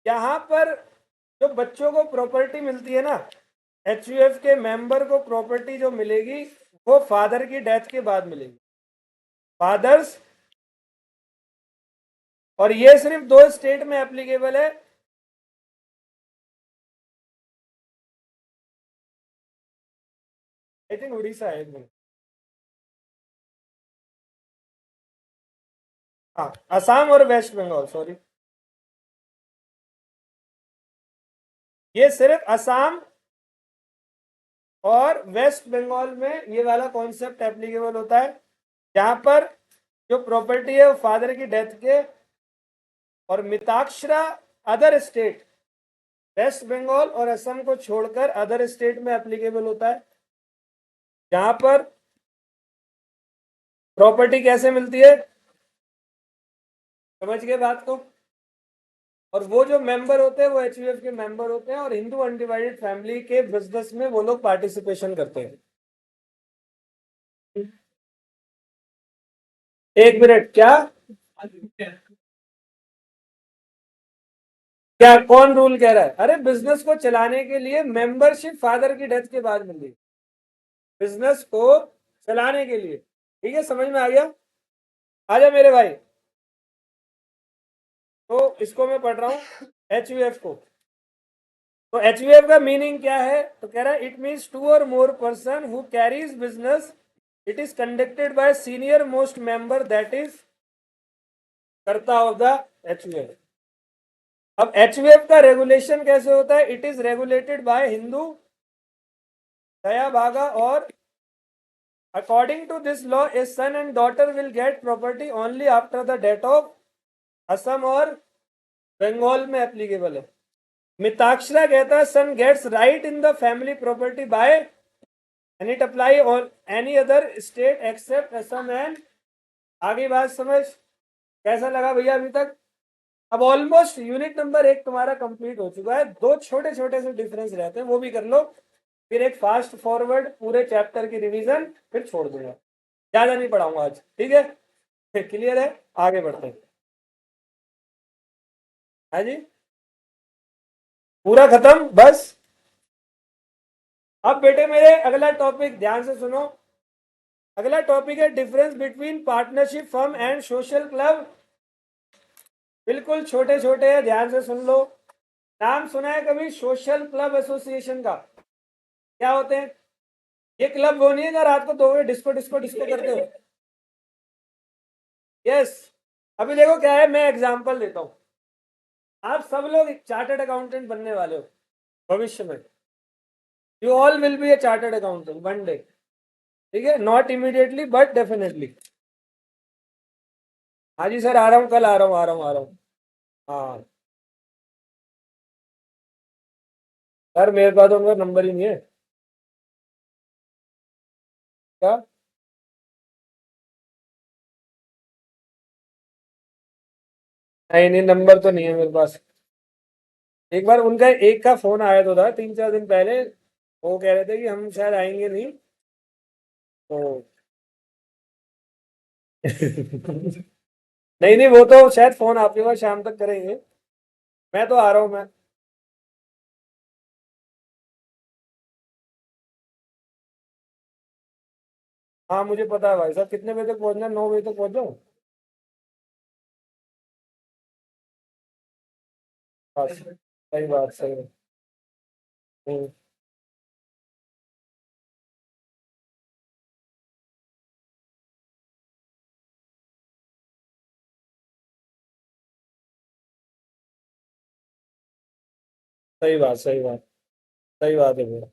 यहाँ पर जो बच्चों को प्रॉपर्टी मिलती है ना, एचयूएफ के मेंबर को प्रॉपर्टी जो मिलेगी वो फादर की डेथ के बाद मिलेगी, फादर्स। और ये सिर्फ दो स्टेट में एप्लीकेबल है, आई थिंक उड़ीसा है एक मिनट, हाँ असम और वेस्ट बंगाल, सॉरी, ये सिर्फ असम और वेस्ट बंगाल में ये वाला कॉन्सेप्ट एप्लीकेबल होता है, जहां पर जो प्रॉपर्टी है वो फादर की डेथ के। और मिताक्षरा अदर स्टेट, वेस्ट बंगाल और असम को छोड़कर अदर स्टेट में एप्लीकेबल होता है, जहां पर प्रॉपर्टी कैसे मिलती है, समझ गए बात को। और वो जो मेंबर होते हैं वो एचयूएफ के मेंबर होते हैं, और हिंदू अनडिवाइडेड फैमिली के बिजनेस में वो लोग पार्टिसिपेशन करते हैं। 1 मिनट, क्या क्या कौन रूल कह रहा है? अरे बिजनेस को चलाने के लिए मेंबरशिप फादर की डेथ के बाद मिली, बिजनेस को चलाने के लिए, ठीक है, समझ में आ गया? आजा मेरे भाई। तो इसको मैं पढ़ रहा हूँ एचयूएफ को। तो एचयूएफ का मीनिंग क्या है? तो कह रहा है it means two or more person who carries business, it is conducted by senior most member, that is karta of the HUF. अब एचयूएफ का रेगुलेशन कैसे होता है? It is regulated by Hindu Dayabhaga or According to this law, a son and daughter will get property only after the death of Assam और बंगाल में applicable है. मिताक्षरा कहता है son gets right in the family property by and it apply on any other state except Assam and. आगे बात समझ कैसा लगा भैया अभी तक? अब ऑलमोस्ट यूनिट नंबर 1 तुम्हारा कंप्लीट हो चुका है. 2 छोटे छोटे से डिफरेंस रहते हैं, वो भी कर लो. फिर एक फास्ट फॉरवर्ड पूरे चैप्टर की रिवीजन, फिर छोड़ दूंगा. ज्यादा नहीं पढ़ाऊंगा आज, ठीक है? क्लियर है? आगे बढ़ते हैं. हाँ जी, पूरा खत्म बस. अब बेटे मेरे अगला टॉपिक ध्यान से सुनो. अगला टॉपिक है difference between partnership firm and social club. बिल्कुल छोटे छोटे हैं, ध्यान से सुन लो. नाम सुना है कभी सोशल क्लब एसोसिएशन का? क्या होते हैं ये क्लब? वो नहीं है ना रात को 2 बजे डिस्को डिस्को डिस्को करते हो? यस. अभी देखो क्या है, मैं एग्जांपल देता हूं. आप सब लोग चार्टर्ड अकाउंटेंट बनने वाले हो भविष्य में. You all will be A chartered accountant one day. ठीक है, नॉट इमीडिएटली बट डेफिनेटली. हाँ जी सर, आ रहा हूँ, कल आ रहा हूँ, आ रहा हूँ, आ रहा हूँ. हाँ सर, मेरे पास तो उनका नंबर ही नहीं है. क्या? नहीं नहीं, नंबर तो नहीं है मेरे पास. एक बार उनका एक का फोन आया तो था 3-4 दिन पहले. वो कह रहे थे कि हम शायद आएंगे नहीं तो. नहीं नहीं, वो तो शायद फोन आपके पास शाम तक करेंगे. मैं तो आ रहा हूँ मैं. हाँ मुझे पता है भाई साहब, कितने बजे तक पहुंचना है? 9 बजे तक पहुंच जाऊँ? बस, सही बात, सही बात. हम्म, सही बात, सही बात. सही बात है भैया.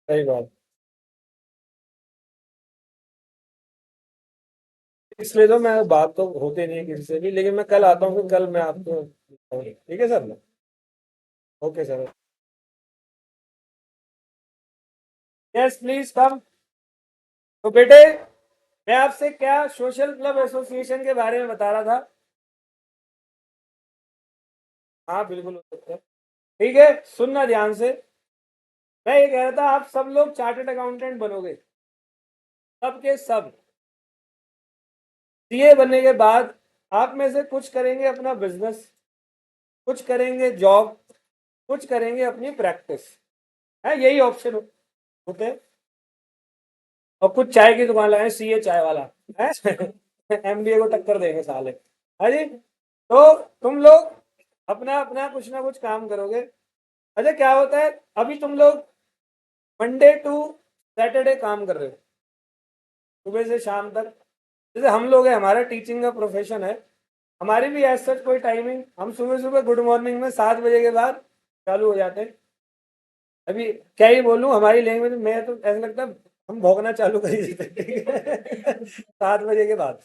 सही बात. इसलिए तो मैं बात तो होते नहीं है किसी से भी, लेकिन मैं कल आता हूँ, फिर कल मैं आपको बताऊंगा. ठीक है sir? Okay sir. Yes please come. तो बेटे, मैं आपसे क्या सोशल क्लब एसोसिएशन के बारे में बता रहा था. हाँ बिल्कुल हो सकता है. ठीक है, सुनना ध्यान से. मैं ये कह रहा था आप सब लोग चार्टर्ड अकाउंटेंट बनोगे, सब के सब. सीए बनने के बाद आप में से कुछ करेंगे अपना बिजनेस, कुछ करेंगे जॉब, कुछ करेंगे अपनी प्रैक्टिस. है, यही ऑप्शन होते हैं. और कुछ चाय की दुकान लगाए, सीए चाय वाला है. एमबीए को टक्कर देंगे साले. है जी. तो तुम लोग अपना अपना कुछ ना कुछ काम करोगे. अच्छा क्या होता है, अभी तुम लोग मंडे टू सैटरडे काम कर रहे हो, सुबह से शाम तक. जैसे हम लोग हैं, हमारा टीचिंग का प्रोफेशन है. हमारी भी ऐसा सच कोई टाइमिंग, हम सुबह सुबह गुड मॉर्निंग में 7 बजे के बाद चालू हो जाते हैं. अभी क्या ही बोलूं, हमारी लैंग्वेज में तो ऐसा लगता है हम भौंकना चालू कर ही देते हैं. 7 बजे के बाद.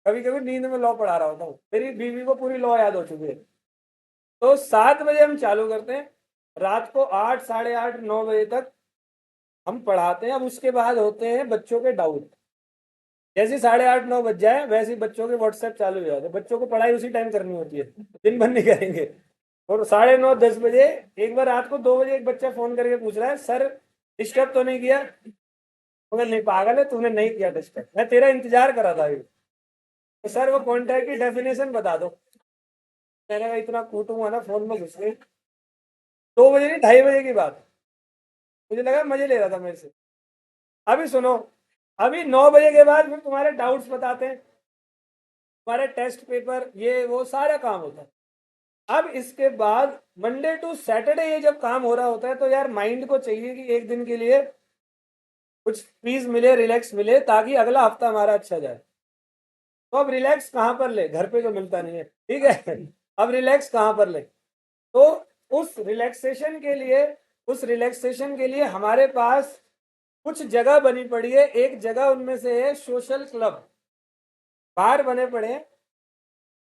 कभी कभी नींद में लॉ पढ़ा रहा होता हूँ, मेरी बीवी को पूरी लॉ याद हो चुकी है. तो 7 बजे हम चालू करते हैं, रात को 8, साढ़े 8, 9 बजे तक हम पढ़ाते हैं. अब उसके बाद होते हैं बच्चों के डाउट. जैसे 8:30, 9 बज जाए वैसे ही बच्चों के व्हाट्सएप चालू हो जाते हैं. बच्चों को पढ़ाई उसी टाइम करनी होती है, दिन भर नहीं करेंगे. और 9:30, 10 बजे एक बार रात को 2 बजे एक बच्चा फोन करके पूछ रहा है सर डिस्टर्ब तो नहीं किया? मगर नहीं पागल है, तूने नहीं किया डिस्टर्ब, मैं तेरा इंतजार कर रहा था अभी. तो सर वो कॉन्टैक्ट की डेफिनेशन बता दो. मैंने कहा इतना कूटूंगा ना फोन में घुस के. 2 बजे नहीं, 2:30 बजे की बात. मुझे लगा मजे ले रहा था मेरे से. अभी सुनो, अभी 9 बजे के बाद फिर तुम्हारे डाउट्स बताते हैं, तुम्हारे टेस्ट पेपर, ये वो सारा काम होता है. अब इसके बाद मंडे टू सैटरडे ये जब काम हो रहा होता है तो यार माइंड को चाहिए कि एक दिन के लिए कुछ पीस मिले, रिलैक्स मिले, ताकि अगला हफ्ता हमारा अच्छा जाए. तो अब रिलैक्स कहाँ पर ले, घर पे तो मिलता नहीं है. ठीक है. अब रिलैक्स कहाँ पर ले? तो उस रिलैक्सेशन के लिए हमारे पास कुछ जगह बनी पड़ी है। एक जगह उनमें से है सोशल क्लब, बार बने पड़े हैं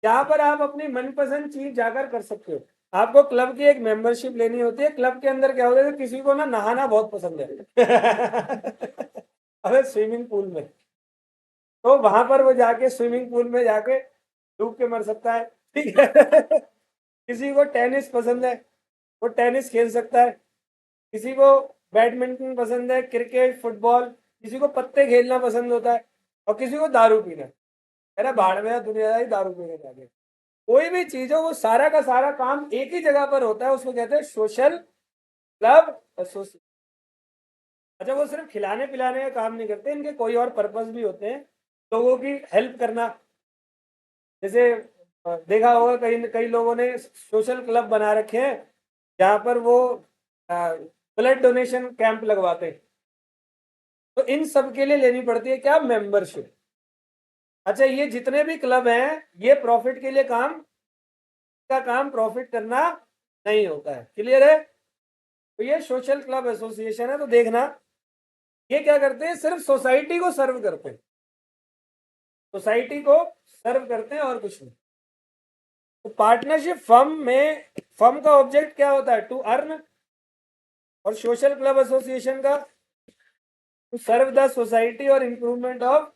जहां पर आप अपनी मनपसंद चीज जाकर कर सकते हो। आपको क्लब की एक मेंबरशिप लेनी होती है। क्लब के अंदर क्या होता है, किसी को ना नहाना बहुत पसंद है अबे स्विमिंग पूल में, तो वहां पर वो जाके स्विमिंग पूल में जाके डूब के मर सकता है, ठीक है किसी को टेनिस पसंद है, वो टेनिस खेल सकता है। किसी को बैडमिंटन पसंद है, क्रिकेट, फुटबॉल। किसी को पत्ते खेलना पसंद होता है, और किसी को दारू पीना। अरे भाड़ में दुनियादारी दारू पीने जाके, कोई भी चीज हो, वो सारा का सारा काम एक ही जगह पर होता है, उसको कहते हैं सोशल क्लब एसोसिएशन। अच्छा, वो सिर्फ खिलाने पिलाने का काम नहीं करते, इनके कोई और पर्पस भी होते हैं, लोगों की हेल्प करना। जैसे देखा होगा कई कई लोगों ने सोशल क्लब बना रखे हैं जहाँ पर वो ब्लड डोनेशन कैंप लगवाते हैं। तो इन सब के लिए लेनी पड़ती है क्या, मेंबरशिप। अच्छा, ये जितने भी क्लब हैं, ये प्रॉफिट के लिए काम, का काम प्रॉफिट करना नहीं होता है। क्लियर है? तो ये सोशल क्लब एसोसिएशन है। तो देखना, ये क्या करते हैं, सिर्फ सोसाइटी को सर्व करते हैं, सोसाइटी को सर्व करते हैं और कुछ नहीं। तो पार्टनरशिप फर्म का ऑब्जेक्ट क्या होता है, टू अर्न, और सोशल क्लब एसोसिएशन का टू सर्व द सोसाइटी और improvement of.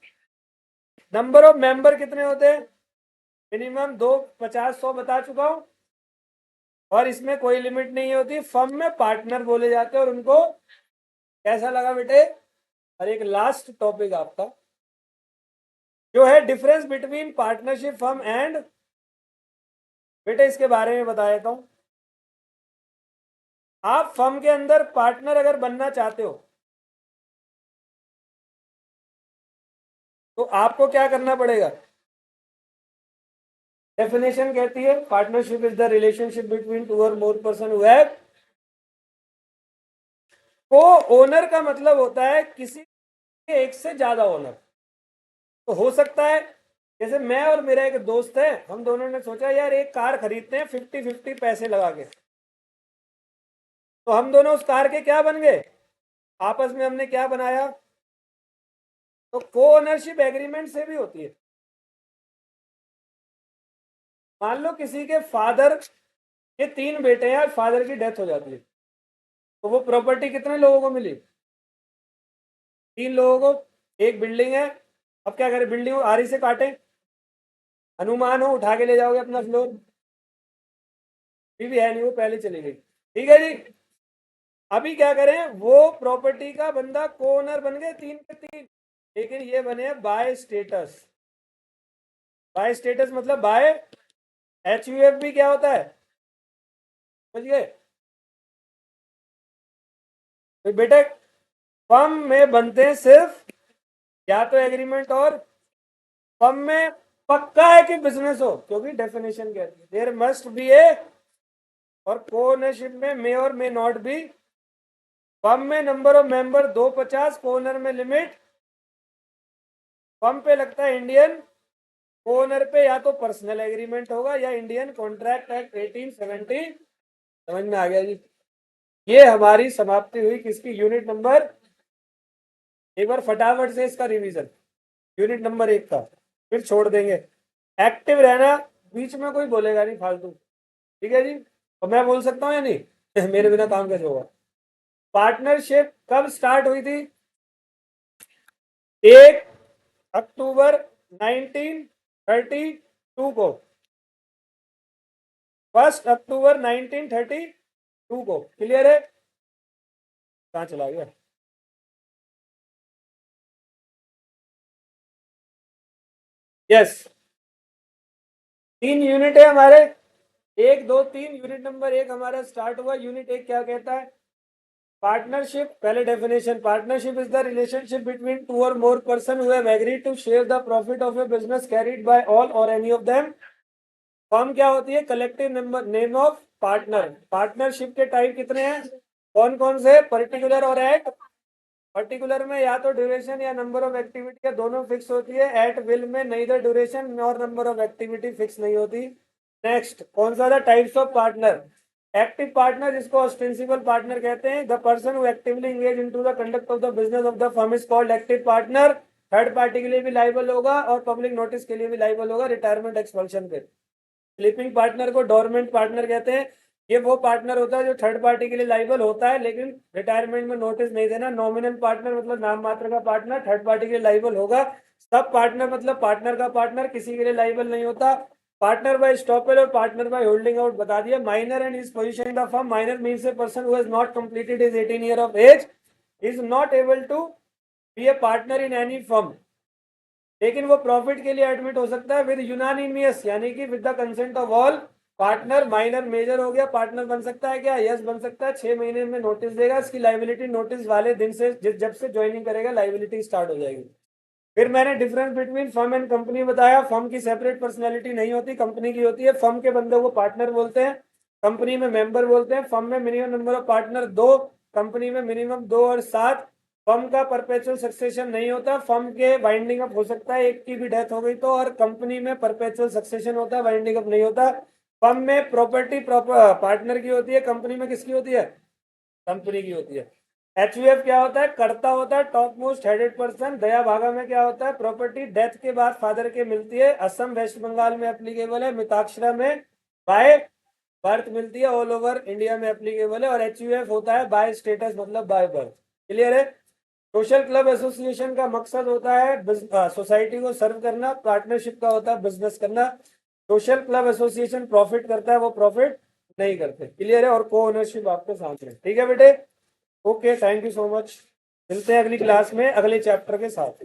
Number of member कितने होते हैं, मिनिमम 2, 50, 100 बता चुका हूं, और इसमें कोई लिमिट नहीं होती। फर्म में पार्टनर बोले जाते हैं, और उनको कैसा लगा बेटे। और एक लास्ट टॉपिक आपका जो है difference between partnership firm and, बेटे इसके बारे में बता देता हूं। आप फर्म के अंदर पार्टनर अगर बनना चाहते हो तो आपको क्या करना पड़ेगा। डेफिनेशन कहती है partnership is the relationship between two or more person who have. को ओनर का मतलब होता है किसी के एक से ज्यादा ओनर। तो हो सकता है जैसे मैं और मेरा एक दोस्त है, हम दोनों ने सोचा यार एक कार खरीदते हैं 50-50 पैसे लगा के। तो हम दोनों उस कार के क्या बन गए, आपस में हमने क्या बनाया। तो को ओनरशिप एग्रीमेंट से भी होती है। मान लो किसी के फादर के 3 बेटे हैं, फादर की डेथ हो जाती है, तो वो प्रॉपर्टी कितने लोगों को मिली, 3 लोगों को। एक बिल्डिंग है, अब क्या करें, बिल्डिंग को आरी से काटे, हनुमान हो उठा के ले जाओगे अपना फ्लोर, भी है नहीं, वो पहले चली गई, ठीक है जी। अभी क्या करें, वो प्रॉपर्टी का बंदा को ओनर बन गए 3 के 3, लेकिन ये बने बाय स्टेटस। बाय स्टेटस मतलब बाय HUF भी क्या होता है, समझ गए। तो बेटे फर्म में बनते हैं सिर्फ या तो एग्रीमेंट, और फर्म में पक्का है कि बिजनेस हो, क्योंकि डेफिनेशन कहती है देयर मस्ट बी ए, और को ओनरशिप में मे और मे नॉट बी। फर्म में नंबर ऑफ मेंबर 250, को ओनर में लिमिट। फर्म पे लगता है इंडियन, को ओनर पे या तो पर्सनल एग्रीमेंट होगा या इंडियन कॉन्ट्रैक्ट एक्ट 1870। समझ में आ गया जी। ये हमारी समाप्ति हुई किसकी, यूनिट नंबर, एक बार फटाफट से इसका रिवीजन, यूनिट नंबर 1 का, फिर छोड़ देंगे। एक्टिव रहना, बीच में कोई बोलेगा नहीं फालतू, ठीक है जी। और मैं बोल सकता हूँ या नहीं मेरे बिना काम कैसे होगा। पार्टनरशिप कब स्टार्ट हुई थी, 1 अक्टूबर 1932 को, 1 अक्टूबर 1932 को। क्लियर है? कहाँ चला गया। यस, 3 यूनिट है हमारे, 1, 2, 3। यूनिट नंबर 1 हमारा स्टार्ट हुआ। यूनिट 1 क्या कहता है, पार्टनरशिप। पहले definition, partnership is the relationship between two or more person who have agreed to share the profit of a business carried by all or any of them. Firm क्या होती है, collective number name of partner. Partnership के type कितने हैं, कौन कौन से, particular और एट। पर्टिकुलर में या तो ड्यूरेशन या नंबर ऑफ एक्टिविटी या दोनों फिक्स होती है। एट विल में neither ड्यूरेशन और नंबर ऑफ एक्टिविटी फिक्स नहीं होती। नेक्स्ट, कौन सा था, types of partner. Active partner जिसको ऑस्टेंसिबल पार्टनर कहते हैं, the person who actively engage into the conduct of the business of the firm is called active partner. Third party के लिए भी लाइबल होगा और पब्लिक नोटिस के लिए भी लाइबल होगा रिटायरमेंट एक्सपल्शन पे। स्लीपिंग पार्टनर को डोरमेंट पार्टनर कहते हैं। ये वो पार्टनर होता है जो थर्ड पार्टी के लिए लाइबल होता है लेकिन रिटायरमेंट में नोटिस नहीं देना। नॉमिनल पार्टनर मतलब नाम मात्र का पार्टनर, थर्ड पार्टी के लिए लाइबल होगा। सब पार्टनर मतलब पार्टनर का पार्टनर, किसी के लिए लाइबल नहीं होता। पार्टनर बाय स्टॉपेज और पार्टनर बाय होल्डिंग आउट बता दिया। Minor and his position in the firm, minor means a person who has not completed his 18 year of age is not able to be a partner in any firm, लेकिन वो profit के लिए admit हो सकता है with unanimous यानी कि with the consent of all partner. Minor major हो गया, पार्टनर बन सकता है क्या? यस बन सकता है। 6 महीने में नोटिस देगा। इसकी लाइबिलिटी नोटिस वाले दिन से जब से ज्वाइनिंग करेगा लाइबिलिटी स्टार्ट हो जाएगी। फिर मैंने difference between firm and company बताया। फर्म की सेपरेट पर्सनैलिटी नहीं होती, कंपनी की होती है। फर्म के बंदे को पार्टनर बोलते हैं, कंपनी में मेंबर बोलते हैं। फर्म में minimum number of partner 2, company में मिनिमम 2 और 7। फर्म का परपेचुअल सक्सेशन नहीं होता, फर्म के वाइंडिंग अप हो सकता है, एक की भी डेथ हो गई तो, और कंपनी में परपेचुअल सक्सेशन होता है, वाइंडिंग अप नहीं होता। फर्म में प्रॉपर्टी पार्टनर की होती है, कंपनी में किसकी होती है? कंपनी की होती है। एचयूएफ क्या होता है? कर्ता होता है, टॉप मोस्ट हेडेड पर्सन। दया भागा में क्या होता है? प्रॉपर्टी डेथ के बाद फादर के मिलती है। असम वेस्ट बंगाल में एप्लीकेबल है। मिताक्षरा में बाय बर्थ मिलती है, ऑल ओवर इंडिया में एप्लीकेबल है। और एचयूएफ होता है बाय स्टेटस मतलब बाय बर्थ। क्लियर है? सोशल क्लब एसोसिएशन का मकसद होता है सोसाइटी को सर्व करना, पार्टनरशिप का होता है बिजनेस करना। सोशल क्लब एसोसिएशन प्रॉफिट करता है, वो प्रॉफिट नहीं करते। क्लियर है? और को ओनरशिप आपके सामने। ठीक है बेटे, okay, thank you so much. मिलते हैं अगली क्लास में अगले चैप्टर के साथ।